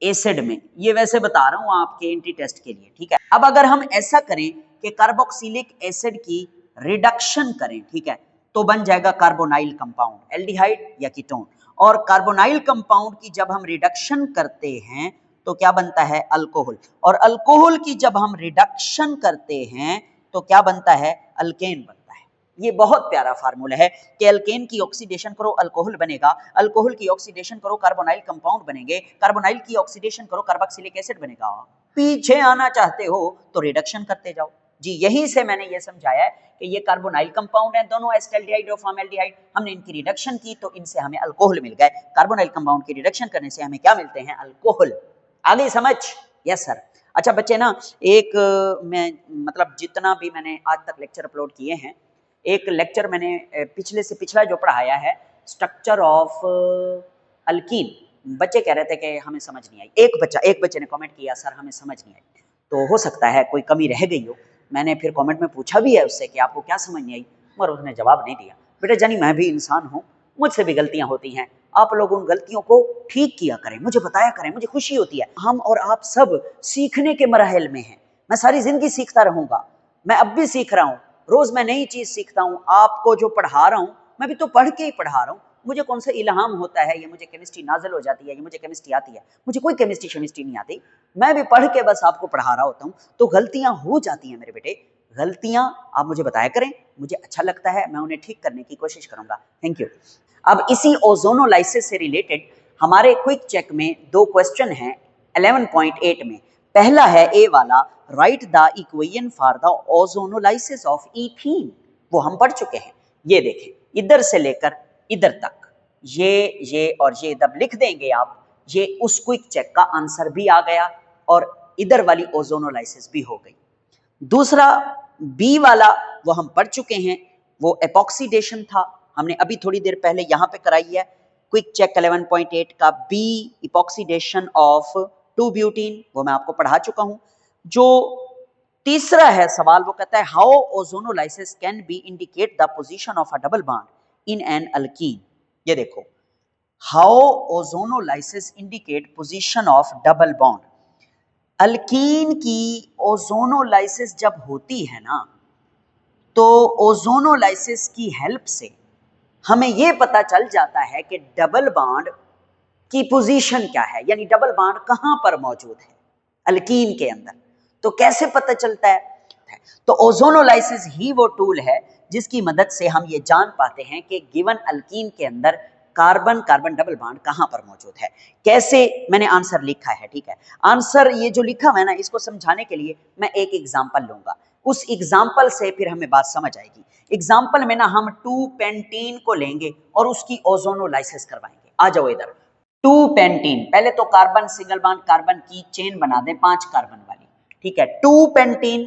एसिड में। ये वैसे बता रहा हूं आपके एंटी टेस्ट के लिए, ठीक है। अब अगर हम ऐसा करें कि कार्बोक्सिलिक एसिड की रिडक्शन करें, ठीक है, तो बन जाएगा कार्बोनाइल कंपाउंड, एल्डिहाइड या कीटोन। और कार्बोनाइल कंपाउंड की जब हम रिडक्शन करते हैं तो क्या बनता है, अल्कोहल। और अल्कोहल की जब हम रिडक्शन करते हैं तो क्या बनता है, अल्केन बनता है। ये बहुत प्यारा फार्मूला है कि अल्केन की ऑक्सीडेशन करो अल्कोहल बनेगा, अल्कोहल की ऑक्सीडेशन करो कार्बोनाइल कंपाउंड बनेंगे, कार्बोनाइल की ऑक्सीडेशन करो कार्बोक्सिलिक एसिड बनेगा। पीछे आना चाहते हो तो रिडक्शन करते जाओ। जी, यहीं से मैंने ये समझाया है कि ये कार्बोनाइल कंपाउंड है, दोनों एस्टल्डिहाइड और फॉर्मेल्डिहाइड। हमने इनकी रिडक्शन की तो इनसे हमें अल्कोहल मिल गए। कार्बोनाइल कंपाउंड की रिडक्शन करने से हमें क्या मिलते हैं, अल्कोहल। आगे समझ? Yes sir. अच्छा बच्चे ना, एक मैं मतलब जितना भी मैंने आज तक लेक्चर अपलोड किए हैं, एक लेक्चर मैंने पिछले से पिछला जो पढ़ाया है, स्ट्रक्चर ऑफ अल्कीन, बच्चे कह रहे थे कि हमें समझ नहीं आई। एक बच्चे ने कमेंट किया, सर हमें समझ नहीं आई। तो हो सकता है कोई कमी रह गई हो। मैंने फिर कमेंट में पूछा भी है उससे कि आपको क्या समझ नहीं आई, मगर उसने जवाब नहीं दिया। बेटा जानी मैं भी इंसान हूँ, मुझसे भी गलतियां होती हैं। आप लोग उन गलतियों को ठीक किया करें, मुझे बताया करें, मुझे खुशी होती है। हम और आप सब सीखने के मराहल में हैं। मैं सारी जिंदगी सीखता रहूंगा, मैं अब भी सीख रहा हूँ, रोज मैं नई चीज सीखता हूँ। आपको जो पढ़ा रहा हूँ मैं भी तो पढ़ के ही पढ़ा रहा हूँ। मुझे कौन सा इल्हाम होता है, ये मुझे केमिस्ट्री नाज़िल हो जाती है, ये मुझे केमिस्ट्री आती है, मुझे कोई केमिस्ट्री शेमिस्ट्री नहीं आती। मैं भी पढ़ के बस आपको पढ़ा रहा होता हूँ। तो गलतियां हो जाती हैं मेरे बेटे, गलतियां आप मुझे बताया करें, मुझे अच्छा लगता है, मैं उन्हें ठीक करने की कोशिश करूंगा। Thank you. अब इसी ओजोनोलाइसिस से रिलेटेड हमारे क्विक चेक में दो क्वेश्चन हैं 11.8 में। पहला है ए वाला, right the equation for the ozonolysis of ethene. वो हम पढ़ चुके हैं। ये देखें, इधर से लेकर इधर तक, ये और ये जब लिख देंगे आप, ये उस क्विक चेक का आंसर भी आ गया और इधर वाली ओजोनोलाइसिस भी हो गई। दूसरा बी वाला वो हम पढ़ चुके हैं, वो एपॉक्सीडेशन था, हमने अभी थोड़ी देर पहले यहां पे कराई है। क्विक चेक 11.8 का बी, इपॉक्सीडेशन ऑफ 2-ब्यूटीन, वो मैं आपको पढ़ा चुका हूं। जो तीसरा है सवाल, वो कहता है how ozonolysis can be indicate the position of a double bond in an alkyne. ये देखो, how ozonolysis indicate position of double bond. Alkyne की ओजोनोलाइसिस जब होती है ना, तो ओजोनोलाइसिस की हेल्प से हमें यह पता चल जाता है कि डबल बॉन्ड की पोजीशन क्या है, यानी डबल बॉन्ड कहां पर मौजूद है अल्कीन के अंदर। तो कैसे पता चलता है? तो ओजोनोलाइसिस ही वो टूल है जिसकी मदद से हम ये जान पाते हैं कि गिवन अल्कीन के अंदर कार्बन कार्बन डबल बॉन्ड कहां पर मौजूद है। कैसे, मैंने आंसर लिखा है, ठीक है। आंसर ये जो लिखा है ना, इसको समझाने के लिए मैं एक एग्जांपल लूंगा, उस एग्जांपल से फिर हमें बात समझ आएगी। एग्जांपल में ना हम 2-पेंटीन को लेंगे और उसकी ओजोनोलाइसिस करवाएंगे। आ जाओ इधर। 2-पेंटीन, पहले तो कार्बन सिंगल बॉन्ड कार्बन की चेन बना दें 5 कार्बन वाली, ठीक है। 2-पेंटीन,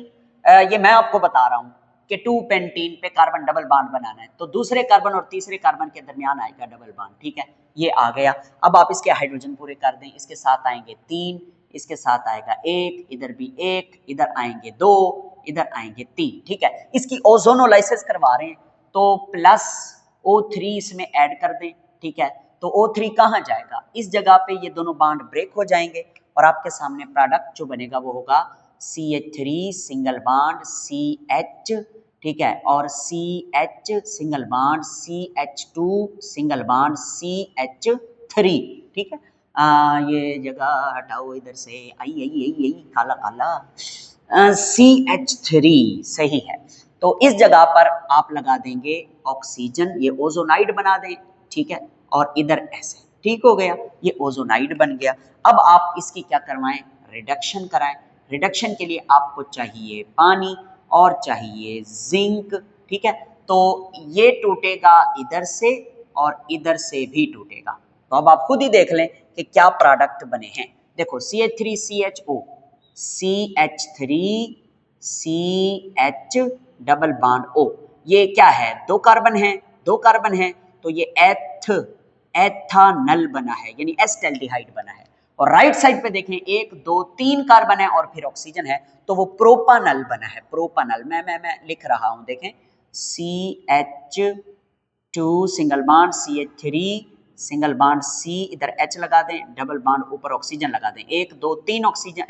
ये मैं आपको बता रहा हूं कि 2-पेंटीन पे कार्बन डबल बॉन्ड बनाना है, तो दूसरे कार्बन और तीसरे कार्बन के दरमियान आएगा डबल बॉन्ड, ठीक है। ये आ गया। अब आप इसके हाइड्रोजन पूरे कर दें, इसके साथ आएंगे 3, इसके साथ आएगा 1, इधर भी 1, इधर आएंगे 2, इधर आएंगे 3, ठीक है। इसकी ओजोनोलाइसिस करवा रहे हैं तो प्लस O3 इसमें ऐड कर दें, ठीक है। तो O3 कहां जाएगा, इस जगह पे ये दोनों बॉन्ड ब्रेक हो जाएंगे और आपके सामने प्रोडक्ट जो बनेगा वो होगा CH3 सिंगल बॉन्ड CH, ठीक है, और CH single bond CH2 single bond CH3, ठीक है। ये जगह हटाओ इधर से, आई काला काला, CH3 सही है। तो इस जगह पर आप लगा देंगे ऑक्सीजन, ये ओजोनाइड बना दें, ठीक है, और इधर ऐसे, ठीक हो गया, ये ओजोनाइड बन गया। अब आप इसकी क्या करवाएं, रिडक्शन कराएं। रिडक्शन के लिए आपको चाहिए पानी और चाहिए जिंक, ठीक है। तो ये टूटेगा इधर से और इधर से भी टूटेगा। तो अब आप खुद ही देख लें कि क्या प्रोडक्ट बने हैं। देखो CH3CHO, CH3 CH double bond O, ये क्या है? दो कार्बन है, तो ये एथानल बना है, यानी एसिटाल्डिहाइड बना है। और राइट साइड पे देखें 1 2 3 कार्बन है और फिर ऑक्सीजन है, तो वो प्रोपानल बना है, प्रोपानल। मैं लिख रहा हूं, देखें CH2 single bond, CH3 single bond C, इधर H लगा दें, डबल बॉन्ड ऊपर ऑक्सीजन लगा दें। 1 2 3 ऑक्सीजन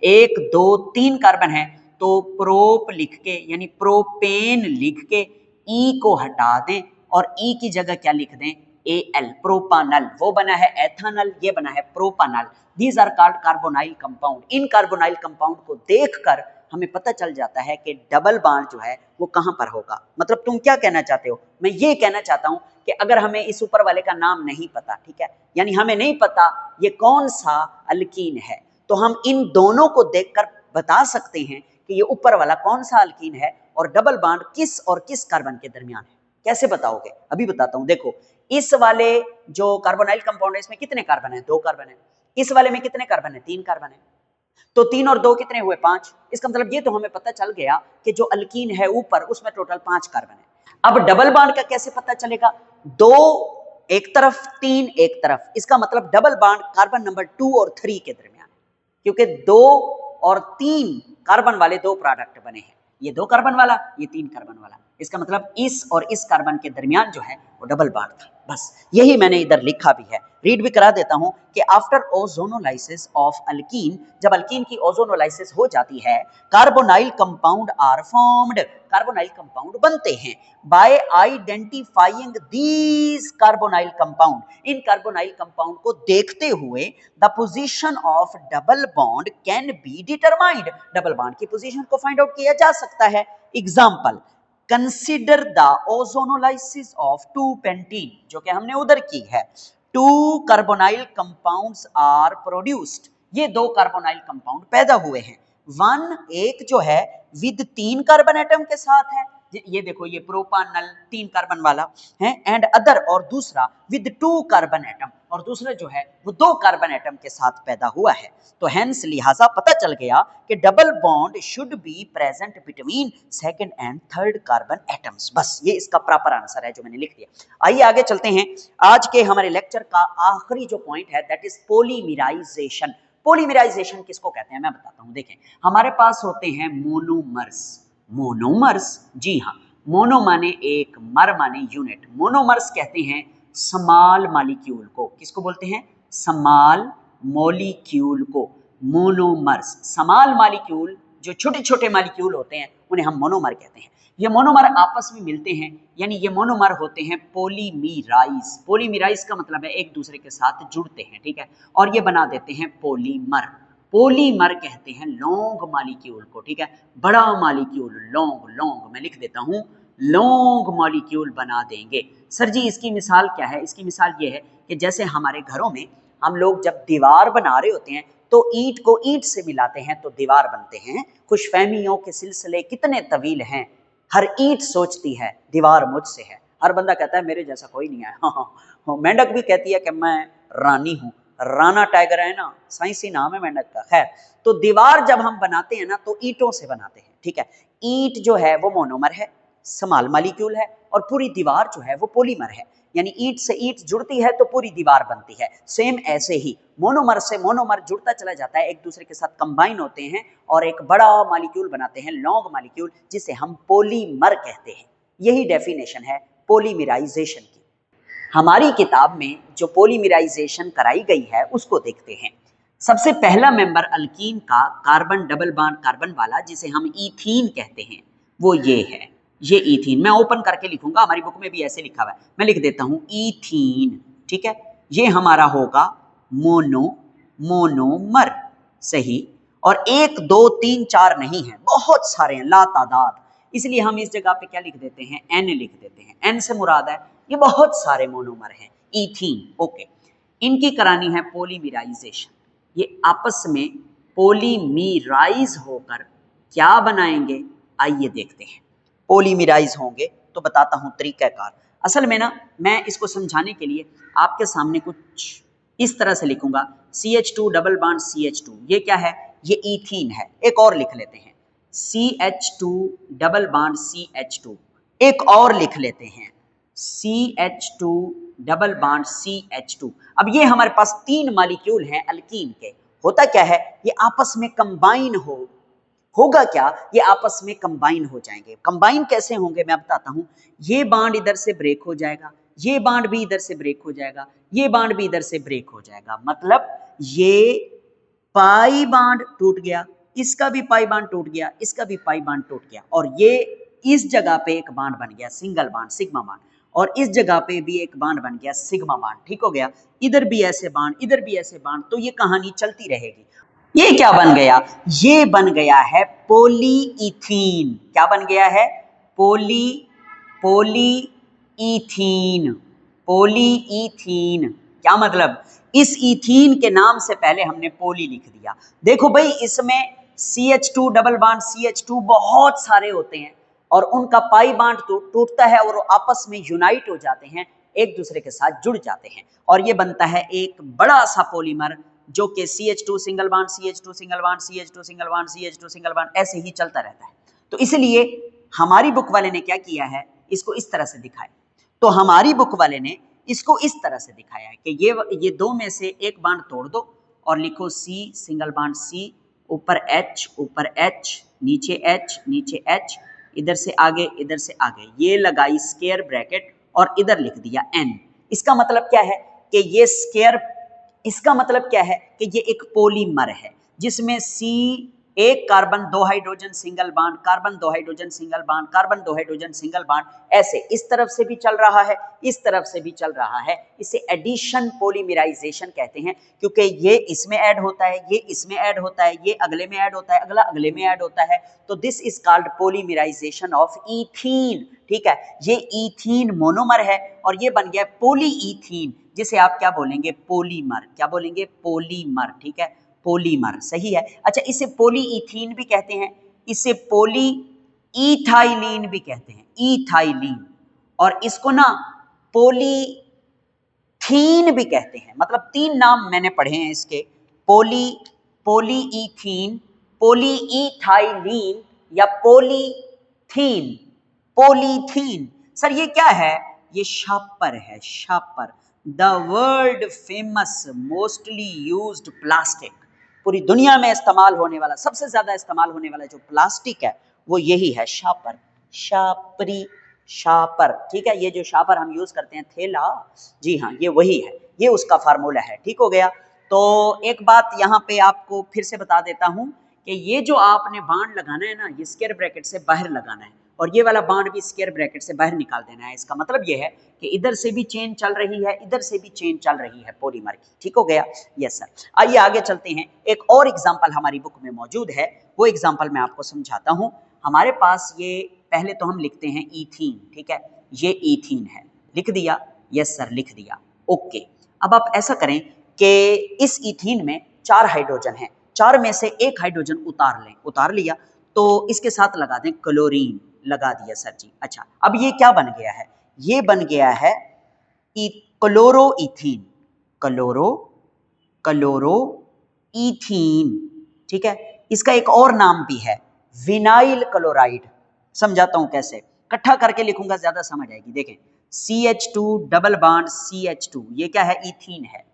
1 2 3 कार्बन है, तो प्रोप लिख के यानी प्रोपेन लिख के E को हटा दें और E की जगह क्या लिख दें? Al, प्रोपानल। वो बना है एथानल, ये बना है propanal. These are called carbonyl compound. इन कार्बोनाइल कंपाउंड को देखकर हमें पता चल जाता है कि डबल बॉन्ड जो है वो कहां पर होगा। मतलब तुम क्या कहना चाहते हो? मैं ये कहना चाहता हूं कि अगर हमें इस ऊपर वाले का नाम नहीं पता, ठीक है, यानी हमें नहीं पता ये कौन सा अल्कीन है, तो हम इन दोनों को देखकर बता सकते हैं कि ये ऊपर वाला कौन सा अल्कीन है और डबल बॉन्ड किस और किस कार्बन के दरमियान है। कैसे बताओगे? अभी बताता हूं। देखो इस वाले जो कार्बोनाइल कंपाउंड है इसमें कितने कार्बन है? 2 कार्बन है। इस वाले में कितने कार्बन है? 3 कार्बन है। तो 3 और 2 कितने हुए? 5। इसका मतलब ये तो हमें पता चल गया कि जो अल्कीन है ऊपर उसमें टोटल 5 कार्बन है। अब डबल बॉन्ड का कैसे पता चलेगा? 2 एक तरफ, 3 एक तरफ। इसका मतलब डबल बॉन्ड कार्बन नंबर 2 और 3 के दरमियान है, क्योंकि 2 और 3 कार्बन वाले 2 प्रोडक्ट बने हैं। ये 2 कार्बन वाला, ये 3 कार्बन वाला। इसका मतलब इस और इस कार्बन के दरमियान जो है वो डबल बॉन्ड था। बस यही मैंने इधर लिखा भी है, रीड भी करा देता हूं कि आफ्टर ओजोनोलाइसिस ऑफ अल्कीन, जब अल्कीन की ओजोनोलाइसिस हो जाती है, carbonyl compound are formed, carbonyl compound बनते हैं। By identifying these carbonyl compound, इन कार्बोनाइल कंपाउंड को देखते हुए the position of double bond can be determined, double bond की पोजीशन को फाइंड आउट किया जा सकता है। Example, consider the ozonolysis of two pentene, जो कि हमने उधर की है। 2 कार्बोनाइल कंपाउंड्स आर प्रोड्यूस्ड, ये 2 कार्बोनाइल कंपाउंड पैदा हुए हैं। वन एक जो है विद 3 कार्बन एटम के साथ है, ये देखो ये प्रोपानल 3 कार्बन वाला है, एंड अदर और दूसरा विद 2 कार्बन एटम, और दूसरा जो है वो 2 कार्बन एटम के साथ पैदा हुआ है। तो हेंस लिहाजा पता चल गया कि double bond should be present between second and third carbon atoms. बस ये इसका प्रॉपर आंसर है जो मैंने लिख दिया। आइए आगे चलते हैं। आज के हमारे लेक्चर का आखिरी जो पॉइंट है दैट इज पॉलीमराइजेशन। पॉलीमराइजेशन किसको कहते हैं मैं बताता हूं। देखें हमारे पास होते हैं मोनोमर्स। मोनोमर्स, जी हाँ, मोनो माने एक, मर माने यूनिट। मोनोमर्स कहते हैं स्मॉल मॉलिक्यूल को। किसको बोलते हैं? स्मॉल मॉलिक्यूल को मोनोमर्स। स्मॉल मॉलिक्यूल जो छोटे छोटे मॉलिक्यूल होते हैं उन्हें हम मोनोमर कहते हैं। ये मोनोमर आपस में मिलते हैं, यानी ये मोनोमर होते हैं पॉलीमराइज। पॉलीमराइज का मतलब है एक दूसरे के साथ जुड़ते हैं, ठीक है, और ये बना देते हैं पॉलीमर। पॉलीमर कहते हैं लॉन्ग मॉलिक्यूल को, ठीक है, बड़ा मॉलिक्यूल, लॉन्ग। लॉन्ग मैं लिख देता हूं, लॉन्ग मॉलिक्यूल बना देंगे। सर जी इसकी मिसाल क्या है? इसकी मिसाल ये है कि जैसे हमारे घरों में हम लोग जब दीवार बना रहे होते हैं तो ईंट को ईंट से मिलाते हैं तो दीवार बनते हैं। खुशफहमियों के सिलसिले कितने तवील हैं, हर ईंट सोचती है दीवार मुझसे है, हर बंदा कहता है मेरे जैसा कोई नहीं है। हाँ, मेंढक भी कहती है कि मैं रानी हूँ, राणा टाइगर है ना, साइंसी नाम है मेंढक का। खैर, तो दीवार जब हम बनाते हैं ना तो ईंटों से बनाते हैं, ठीक है। ईंट जो है वो मोनोमर है, स्मॉल मॉलिक्यूल है, और पूरी दीवार जो है वो पॉलीमर है, यानी ईंट से ईंट जुड़ती है तो पूरी दीवार बनती है। सेम ऐसे ही मोनोमर से मोनोमर जुड़ता चला जाता है, एक दूसरे के साथ कंबाइन होते हैं और एक बड़ा मॉलिक्यूल बनाते हैं, लॉन्ग मॉलिक्यूल, जिसे हम पॉलीमर कहते हैं। यही डेफिनेशन है पॉलीमराइजेशन की। हमारी किताब में जो पॉलीमराइजेशन कराई गई है उसको देखते हैं। सबसे पहला मेंबर अल्कीन का कार्बन डबल बॉन्ड कार्बन वाला, जिसे हम ईथीन कहते हैं, वो ये है, ये ईथीन। मैं ओपन करके लिखूंगा, हमारी बुक में भी ऐसे लिखा हुआ है, मैं लिख देता हूं ईथीन, ठीक है। ये हमारा होगा मोनोमर, सही। और 1 2 3 4 नहीं है, बहुत सारे हैं, लातादाद। इसलिए हम इस जगह पे क्या लिख देते हैं? एन लिख देते हैं। एन से मुराद है ये बहुत सारे मोनोमर हैं, ईथीन, ओके। इनकी करानी है पॉलीमराइजेशन। ये आपस में पॉलीमराइज होकर क्या बनाएंगे? आइए देखते हैं। पॉलीमराइज होंगे तो बताता हूं तरीकाकार। असल में ना मैं इसको समझाने के लिए आपके सामने कुछ इस तरह से लिखूंगा, CH2 डबल बॉन्ड CH2, ये क्या है, ये ईथीन है। एक और लिख लेते हैं, CH2 डबल बॉन्ड CH2, एक और लिख लेते हैं, CH2 डबल बॉन्ड CH2। अब ये हमारे पास 3 मॉलिक्यूल हैं अल्कीन के। होता क्या है, ये आपस में कंबाइन होगा क्या, ये आपस में कंबाइन हो जाएंगे। कंबाइन कैसे होंगे मैं बताता हूं। ये बांड इधर से ब्रेक हो जाएगा, ये बांड भी इधर से ब्रेक हो जाएगा, ये बांड भी इधर से ब्रेक हो जाएगा। मतलब ये पाई बांड टूट गया, इसका भी पाई बांड टूट गया, इसका भी पाई बांड टूट गया, और ये इस जगह पे एक बांड बन गया सिंगल बांड सिग्मा बांड, और इस जगह पे भी एक बांड बन गया सिग्मा बांड। ठीक हो गया, इधर भी ऐसे बांड, इधर भी ऐसे बांड, तो ये कहानी चलती रहेगी। ये क्या बन गया, ये बन गया है पॉलीईथीन। क्या बन गया है, पॉलीईथीन। पॉलीईथीन क्या मतलब, इस ईथीन के नाम से पहले हमने पोली लिख दिया। देखो भाई, इसमें CH2 डबल बॉन्ड CH2 बहुत सारे होते हैं और उनका पाई बांड टूटता है और आपस में यूनाइट हो जाते हैं, एक दूसरे के साथ जुड़ जाते हैं, और ये बनता है एक बड़ा सा पॉलीमर, जो कि CH2 single bond CH2 single bond CH2 single bond CH2 single bond ऐसे ही चलता रहता है। तो इसलिए हमारी बुक वाले ने क्या किया है, इसको इस तरह से दिखाया। तो हमारी बुक वाले ने इसको इस तरह से दिखाया है कि ये दो में से एक बांड तोड़ दो और लिखो C सिंगल बांड C, ऊपर H नीचे H, इधर से आगे इधर से आगे, ये लगाई स्क्वायर ब्रैकेट और इधर लिख दिया N। इसका मतलब क्या है कि ये स्क्वायर, इसका मतलब क्या है कि ये एक पॉलीमर है जिसमें C एक कार्बन दो हाइड्रोजन सिंगल बॉन्ड, कार्बन दो हाइड्रोजन सिंगल बॉन्ड, कार्बन दो हाइड्रोजन सिंगल बॉन्ड, ऐसे इस तरफ से भी चल रहा है, इस तरफ से भी चल रहा है। इसे एडिशन पॉलीमराइजेशन कहते हैं, क्योंकि ये इसमें ऐड होता है, ये इसमें ऐड होता है, ये अगले में ऐड होता है, अगला अगले में ऐड होता है। तो this is called polymerisation of ethene. ठीक है, ये ईथीन मोनोमर है और ये बन गया पॉलीईथीन, जिसे आप क्या बोलेंगे, पॉलीमर। क्या बोलेंगे, पॉलीमर। ठीक है, पॉलीमर सही है। अच्छा, इसे पॉलीईथीन भी कहते हैं, इसे पॉली इथाइलिन भी कहते हैं, इथाइलिन, और इसको ना पॉलीथीन भी कहते हैं। मतलब 3 नाम मैंने पढ़े हैं इसके, पॉलीईथीन, पॉलीइथाइलिन या पॉलीथीन। पॉलीथीन सर ये क्या है, ये शापर है, shopper. The world famous mostly used plastic, पूरी दुनिया में इस्तेमाल होने वाला, सबसे ज्यादा इस्तेमाल होने वाला जो प्लास्टिक है वो यही है, शापर, शापरी, शापर। ठीक है, ये जो शापर हम यूज करते हैं, थैला, जी हाँ ये वही है, ये उसका फार्मूला है। ठीक हो गया। तो एक बात यहाँ पे आपको फिर से बता देता हूँ कि ये जो आपने बांड लगाना है ना, ये स्क्वायर ब्रैकेट से बाहर लगाना है, और ये वाला बांड भी स्क्वायर ब्रैकेट से बाहर निकाल देना है। इसका मतलब ये है कि इधर से भी चेन चल रही है, इधर से भी चेन चल रही है पॉलीमर की। ठीक हो गया, यस सर। आइए आगे चलते हैं, एक और एग्जांपल हमारी बुक में मौजूद है, वो एग्जांपल मैं आपको समझाता हूं। हमारे पास ये, पहले तो हम लिखते हैं ईथीन। ठीक है, ये ईथीन है, लिख दिया, यस सर लिख दिया, ओके। अब आप ऐसा करें कि इस ईथीन में 4 हाइड्रोजन हैं, 4 में से एक हाइड्रोजन उतार लें, उतार लिया, तो इसके साथ लगा दें क्लोरीन, लगा दिया सर जी। अच्छा, अब ये क्या बन गया है, ये बन गया है क्लोरोईथीन, क्लोरोईथीन। ठीक है, इसका एक और नाम भी है विनाइल क्लोराइड। समझाता हूं कैसे, इकट्ठा करके लिखूंगा ज्यादा समझ आएगी। देखें, CH2 डबल बॉन्ड CH2, ये क्या है, ईथीन है।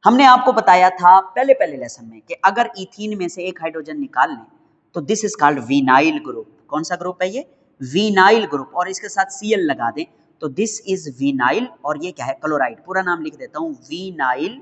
हमने आपको बताया था पहले पहले लेसन में कि अगर ईथीन में से एक हाइड्रोजन निकाल लें तो this is called vinyl group. कौन सा ग्रुप है ये, विनाइल ग्रुप, और इसके साथ Cl लगा दें तो दिस इज विनाइल, और ये क्या है, क्लोराइड। पूरा नाम लिख देता हूं, vinyl,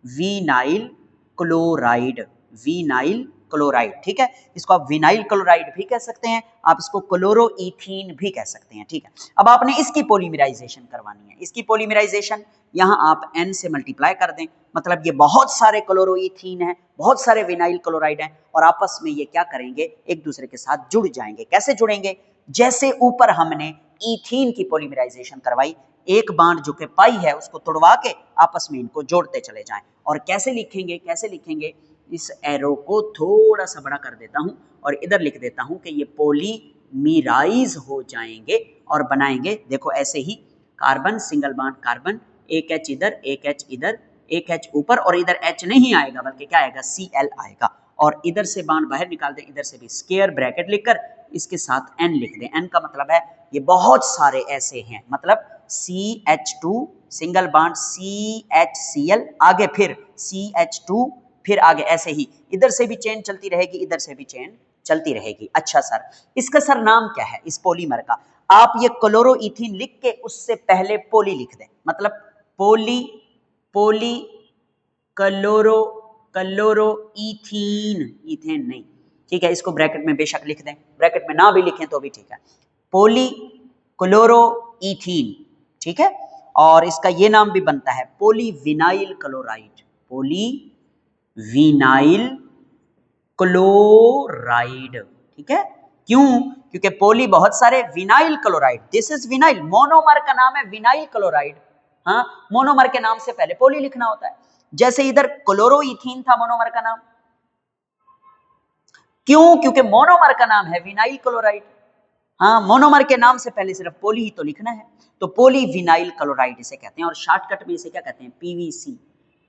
vinyl chloride, vinyl chloride. ठीक है, इसको आप विनाइल क्लोराइड भी कह सकते हैं, आप इसको क्लोरोईथीन भी कह सकते हैं। ठीक है, अब आपने इसकी पॉलीमराइजेशन करवानी है, इसकी पॉलीमराइजेशन यहां आप N से मल्टीप्लाई कर दें, मतलब ये बहुत सारे क्लोरोईथीन हैं, बहुत सारे विनाइल क्लोराइड हैं, और आपस में ये क्या करेंगे, एक दूसरे के साथ जुड़ जाएंगे। कैसे जुड़ेंगे, जैसे ऊपर हमने ईथीन की पॉलीमराइजेशन करवाई, एक बांड जो कि पाई है उसको तोड़वा के आपस में इनको जोड़ते चले जाएं। और कैसे लिखेंगे, कैसे लिखेंगे, इस एरो को थोड़ा सा बड़ा कर देता हूं और इधर लिख देता हूं कि ये पॉलीमीराइज हो जाएंगे और बनाएंगे, देखो ऐसे ही कार्बन सिंगल बॉन्ड कार्बन, एक H इधर, एक H इधर, एक H ऊपर, और इधर H नहीं आएगा बल्कि क्या आएगा, Cl आएगा। और इधर से बॉन्ड बाहर निकाल दें, इधर से भी स्क्वायर ब्रैकेट लिखकर इसके साथ N लिख दें। N का मतलब है ये बहुत सारे ऐसे हैं, मतलब CH2 सिंगल बॉन्ड CHCl, आगे फिर CH2, फिर आगे ऐसे ही इधर से भी चेन चलती रहेगी, इधर से भी चेन चलती रहेगी। अच्छा सर, इसका सर नाम क्या है इस पॉलीमर का? आप ये क्लोरोइथीन लिख के उससे पहले पोली लिख दें, मतलब पोली पोली क्लोरोइथीन, इथेन नहीं, ठीक है। इसको ब्रैकेट में बेशक लिख दें, ब्रैकेट में ना भी लिखें तो भी ठीक है, पोली क्लोरोइथीन, ठीक है। और इसका ये नाम भी बनता है पॉलीविनाइल क्लोराइड, पॉलीविनाइल क्लोराइड, ठीक है। क्यों? क्योंकि पोली बहुत सारे, vinyl chloride, this is vinyl, monomer का नाम है विनाइल क्लोराइड। हाँ, मोनोमर के नाम से पहले पोली लिखना होता है। जैसे इधर क्लोरोइथीन था मोनोमर का नाम, क्यों? क्योंकि मोनोमर का नाम है विनाइल क्लोराइड। हाँ, मोनोमर के नाम से पहले सिर्फ पोली ही तो लिखना है, तो पॉलीविनाइल क्लोराइड इसे कहते हैं। और शॉर्टकट में इसे क्या कहते हैं? PVC,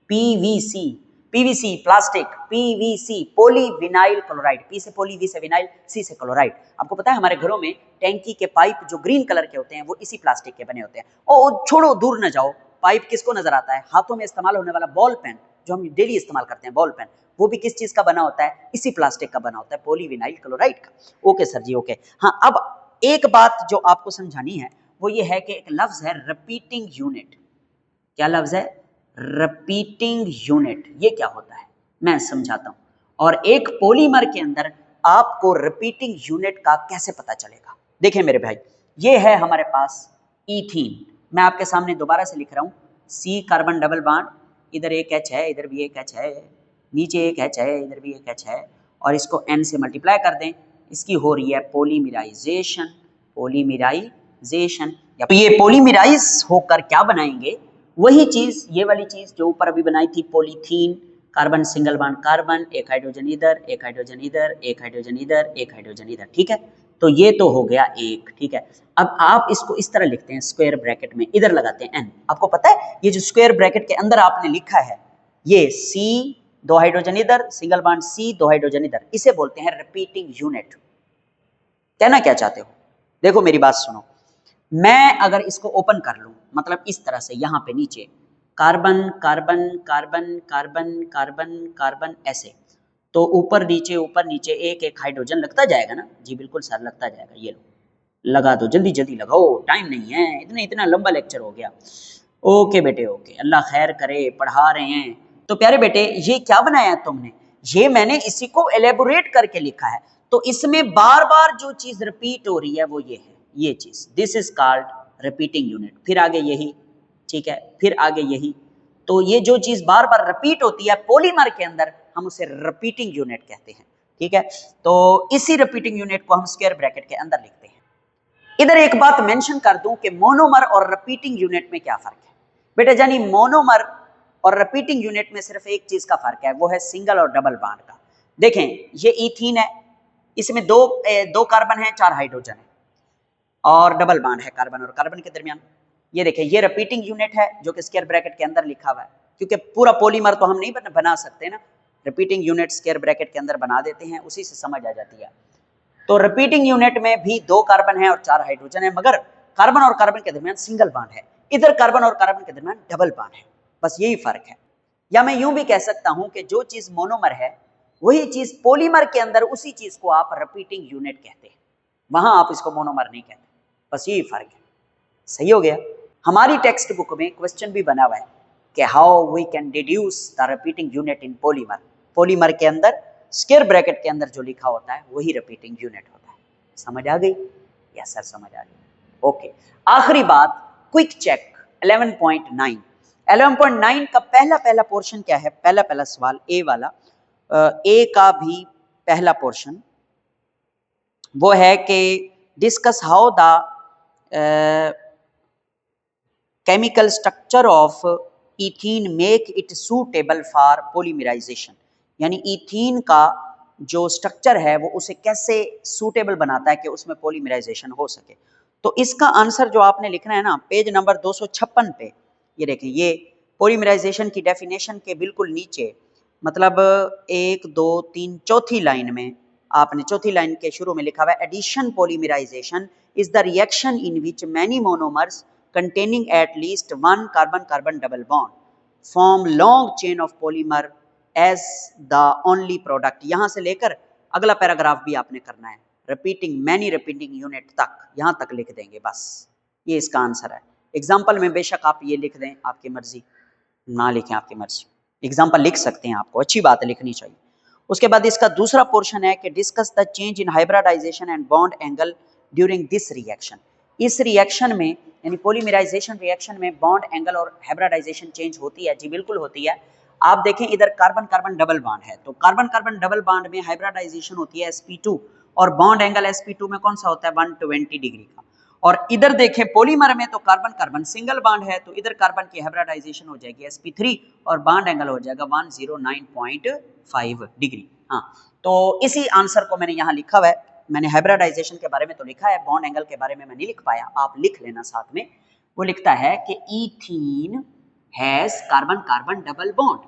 PVC, PVC plastic, PVC polyvinyl chloride. P से पोली, वी से विनाइल, सी से क्लोराइड। आपको पता है हमारे घरों में टैंकी के पाइप जो ग्रीन कलर के होते हैं वो इसी प्लास्टिक के बने होते हैं। और छोड़ो, दूर न जाओ, पाइप किसको नजर आता है? हाथों में इस्तेमाल होने वाला बॉल पेन जो हम डेली इस्तेमाल करते हैं, बॉल पेन, वो भी किस चीज का बना होता है? इसी प्लास्टिक का बना होता है, पॉलीविनाइल क्लोराइड का। ओके सर जी, ओके। हाँ, अब एक बात जो आपको समझानी है वो ये है कि एक लफ्ज है रिपीटिंग यूनिट। क्या लफ्ज है? Repeating unit. ये क्या होता है मैं समझाता हूं। और एक पॉलीमर के अंदर आपको रिपीटिंग यूनिट का कैसे पता चलेगा? देखें मेरे भाई, ये है हमारे पास ईथीन, मैं आपके सामने दोबारा से लिख रहा हूं, सी कार्बन डबल बॉन्ड, इधर एक H है, इधर भी एक H है, नीचे एक H है, इधर भी एक H है, और इसको N से मल्टीप्लाई कर दें, इसकी हो रही है पॉलीमराइजेशन, पॉलीमराइजेशन। तो ये पॉलीमराइज होकर क्या बनाएंगे? वही चीज, ये वाली चीज जो ऊपर अभी बनाई थी, polythene, carbon single bond carbon, एक हाइड्रोजन इधर, एक हाइड्रोजन इधर, एक हाइड्रोजन इधर, एक हाइड्रोजन इधर, ठीक है। तो ये तो हो गया एक, ठीक है। अब आप इसको इस तरह लिखते हैं, स्क्वायर ब्रैकेट में इधर लगाते हैं N। आपको पता है ये जो स्क्वायर ब्रैकेट के अंदर आपने लिखा है, ये C, दो हाइड्रोजन इधर, सिंगल बॉन्ड C, दो हाइड्रोजन इधर, इसे बोलते हैं रिपीटिंग यूनिट। कहना क्या चाहते हो? देखो मेरी बात सुनो, मैं अगर इसको ओपन कर लूं, मतलब इस तरह से, यहां पे नीचे carbon carbon carbon carbon carbon carbon ऐसे, तो ऊपर नीचे एक एक हाइड्रोजन लगता जाएगा ना? जी बिल्कुल सर, लगता जाएगा। ये लो, लगा दो, जल्दी जल्दी लगाओ, टाइम नहीं है, इतना लंबा लेक्चर हो गया। ओके बेटे, ओके, अल्लाह खैर करे, पढ़ा रहे हैं। तो प्यारे बेटे, ये क्या बनाया तुमने? ये मैंने इसी को एलेबोरेट करके लिखा है, तो इसमें बार बार जो चीज रिपीट हो रही है वो ये है, ये चीज, this is called repeating unit. फिर आगे यही, ठीक है, फिर आगे यही। तो ये जो चीज बार बार रिपीट होती है पॉलीमर के अंदर, हम उसे रिपीटिंग यूनिट कहते हैं, ठीक है। तो इसी रिपीटिंग यूनिट को हम स्क्वायर ब्रैकेट के अंदर लिखते हैं। इधर एक बात मेंशन कर दूं कि मोनोमर और रिपीटिंग यूनिट में क्या फर्क है बेटा? जानी मोनोमर और रिपीटिंग यूनिट में सिर्फ एक चीज का फर्क है, वो है सिंगल और डबल बॉन्ड का। देखें, ये ईथीन है, इसमें दो कार्बन है, चार हाइड्रोजन है, और डबल बॉन्ड है कार्बन और कार्बन के दरमियान। ये देखें, ये रिपीटिंग यूनिट है जो कि स्क्वायर ब्रैकेट के अंदर लिखा हुआ है, क्योंकि पूरा पॉलीमर तो हम नहीं बना सकते ना, रिपीटिंग यूनिट स्क्वायर ब्रैकेट के अंदर बना देते हैं, उसी से समझ आ जाती है। तो रिपीटिंग यूनिट में भी दो कार्बन है और चार हाइड्रोजन है, मगर कार्बन और कार्बन के दरमियान सिंगल बॉन्ड है, इधर कार्बन और कार्बन के दरमियान डबल बॉन्ड है, बस यही फर्क है। या मैं यूं भी कह सकता हूं कि जो चीज मोनोमर है वही चीज पॉलीमर के अंदर, उसी चीज को आप रिपीटिंग यूनिट कहते हैं, वहां आप इसको मोनोमर नहीं कहते, बस यही फर्क है। सही हो गया? हमारी टेक्स्ट बुक में क्वेश्चन भी बना हुआ है कि how we can deduce the repeating unit in polymer. Polymer के अंदर स्क्वायर ब्रैकेट के अंदर जो लिखा होता है वही रिपीटिंग यूनिट होता है। समझ आ गई? यस सर, समझ आ गई। ओके, आखिरी बात, क्विक चेक 11.9। 11.9 का पहला पोर्शन क्या है? पहला सवाल ए वाला, ए का भी पहला पोर्शन वो है कि discuss how the chemical structure of ethene make it suitable for polymerisation. यानी इथीन का जो स्ट्रक्चर है वो उसे कैसे सूटेबल बनाता है कि उसमें पॉलीमराइजेशन हो सके। तो इसका आंसर जो आपने लिखना है ना पेज नंबर 256 पे, ये देखें, ये पॉलीमराइजेशन की डेफिनेशन के बिल्कुल नीचे, मतलब 1 2 3 चौथी लाइन में आपने चौथी लाइन के शुरू में लिखा हुआ है addition polymerisation is the reaction in which many monomers containing at least one carbon-carbon double bond form long chain of polymer as the only product। यहाँ से लेकर अगला पैराग्राफ भी आपने करना है, रिपीटिंग मैनी रिपीटिंग यूनिट तक, यहाँ तक लिख देंगे बस। ये इसका आंसर है। एग्जाम्पल में बेशक आप ये लिख दें, आपकी मर्जी, ना लिखें आपकी मर्जी, एग्जाम्पल लिख सकते हैं, आपको अच्छी बात है, लिखनी चाहिए। उसके बाद इसका दूसरा पोर्शन है कि discuss the change in hybridization and bond angle during this reaction. इस रिएक्शन में यानी पॉलीमराइजेशन रिएक्शन में बॉन्ड एंगल और हाइब्रिडाइजेशन चेंज होती है। जी बिल्कुल होती है। आप देखें इधर कार्बन कार्बन डबल बॉन्ड है, तो कार्बन कार्बन डबल बॉन्ड में हाइब्रिडाइजेशन होती है sp2 और बॉन्ड एंगल sp2 में कौन सा होता है 120 डिग्री का। और इधर देखें पॉलीमर में तो कार्बन कार्बन सिंगल बॉन्ड है, तो इधर कार्बन की हाइब्रिडाइजेशन हो जाएगी sp3 और बॉन्ड एंगल हो जाएगा 109.5 डिग्री। हाँ, तो इसी आंसर को मैंने यहाँ लिखा हुआ है। मैंने हाइब्रिडाइजेशन के बारे में तो लिखा है, बॉन्ड एंगल के बारे में मैं नहीं लिख पाया, आप लिख लेना साथ में। वो लिखता है कि ethene has carbon carbon double bond,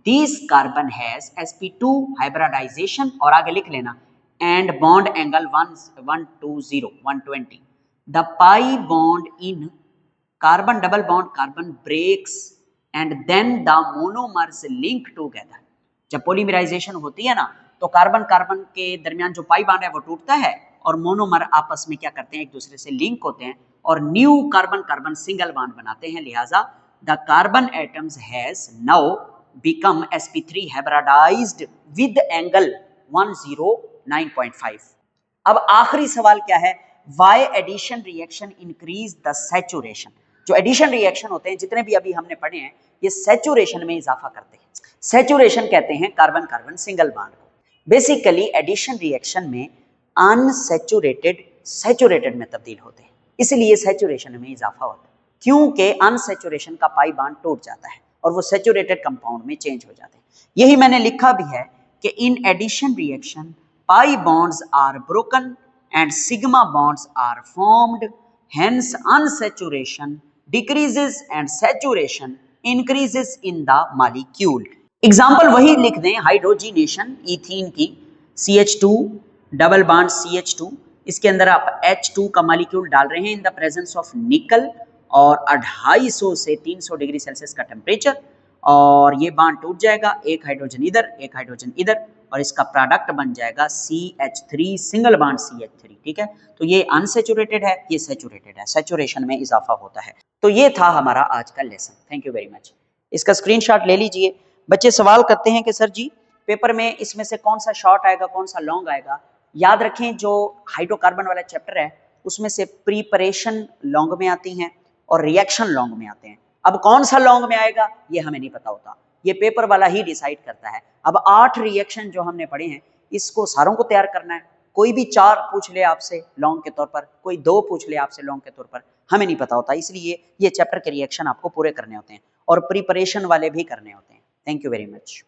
this carbon has sp2 hybridisation, और आगे लिख लेना and bond angle 120 the pi bond in carbon double bond carbon breaks and then the monomers link together. जब पॉलीमराइजेशन होती है ना तो कार्बन कार्बन के दरमियान जो पाई बॉन्ड है वो टूटता है और मोनोमर आपस में क्या करते हैं, एक दूसरे से लिंक होते हैं और new carbon carbon single bond बनाते हैं। लिहाजा the carbon atoms has now become sp3 hybridised with angle 109.5। अब आखिरी सवाल क्या है, why addition reaction increase the saturation. जो एडिशन रिएक्शन होते हैं जितने भी अभी हमने पढ़े हैं ये सैचुरेशन में इजाफा करते हैं। सैचुरेशन कहते हैं कार्बन कार्बन सिंगल बॉन्ड को। बेसिकली एडिशन रिएक्शन में अनसैचुरेटेड सैचुरेटेड में तब्दील होते हैं, इसलिए सैचुरेशन में इजाफा होता है, क्योंकि अनसैचुरेशन का पाई बॉन्ड टूट जाता है और वो सैचुरेटेड कंपाउंड में चेंज हो जाते हैं। यही मैंने लिखा भी है कि in addition reaction pi bonds are broken and sigma bonds are formed, hence unsaturation decreases and saturation increases in the molecule. Example वही लिख दें, हाइड्रोजिनेशन इथीन की CH2 डबल बॉन्ड CH2, इसके अंदर आप H2 का मॉलिक्यूल डाल रहे हैं इन द प्रेजेंस ऑफ निकल और 250 से 300 डिग्री सेल्सियस का टेम्परेचर, और ये बॉन्ड टूट जाएगा, एक हाइड्रोजन इधर एक हाइड्रोजन इधर, और इसका प्रोडक्ट बन जाएगा CH3 सिंगल बॉन्ड CH3। ठीक है, तो ये अनसैचुरेटेड है, ये सैचुरेटेड है, सैचुरेशन में इजाफा होता है। तो ये था हमारा आज का lesson. Thank you very much. इसका स्क्रीनशॉट ले लीजिए। बच्चे सवाल करते हैं कि सर जी पेपर में इसमें से कौन सा शॉर्ट आएगा कौन सा लॉन्ग आएगा। याद रखें जो हाइड्रोकार्बन वाला चैप्टर है उसमें से प्रिपरेशन लॉन्ग में आती हैं और रिएक्शन लॉन्ग में आते हैं। अब कौन सा लॉन्ग में आएगा ये हमें नहीं पता होता, ये पेपर वाला ही डिसाइड करता है। अब 8 रिएक्शन जो हमने पढ़े हैं इसको सारों को तैयार करना है। कोई भी 4 पूछ ले आपसे लॉन्ग के तौर पर, कोई 2 पूछ ले आपसे लॉन्ग के तौर पर, हमें नहीं पता होता, इसलिए ये चैप्टर के रिएक्शन आपको पूरे करने होते हैं और प्रिपरेशन वाले भी करने होते हैं। Thank you very much.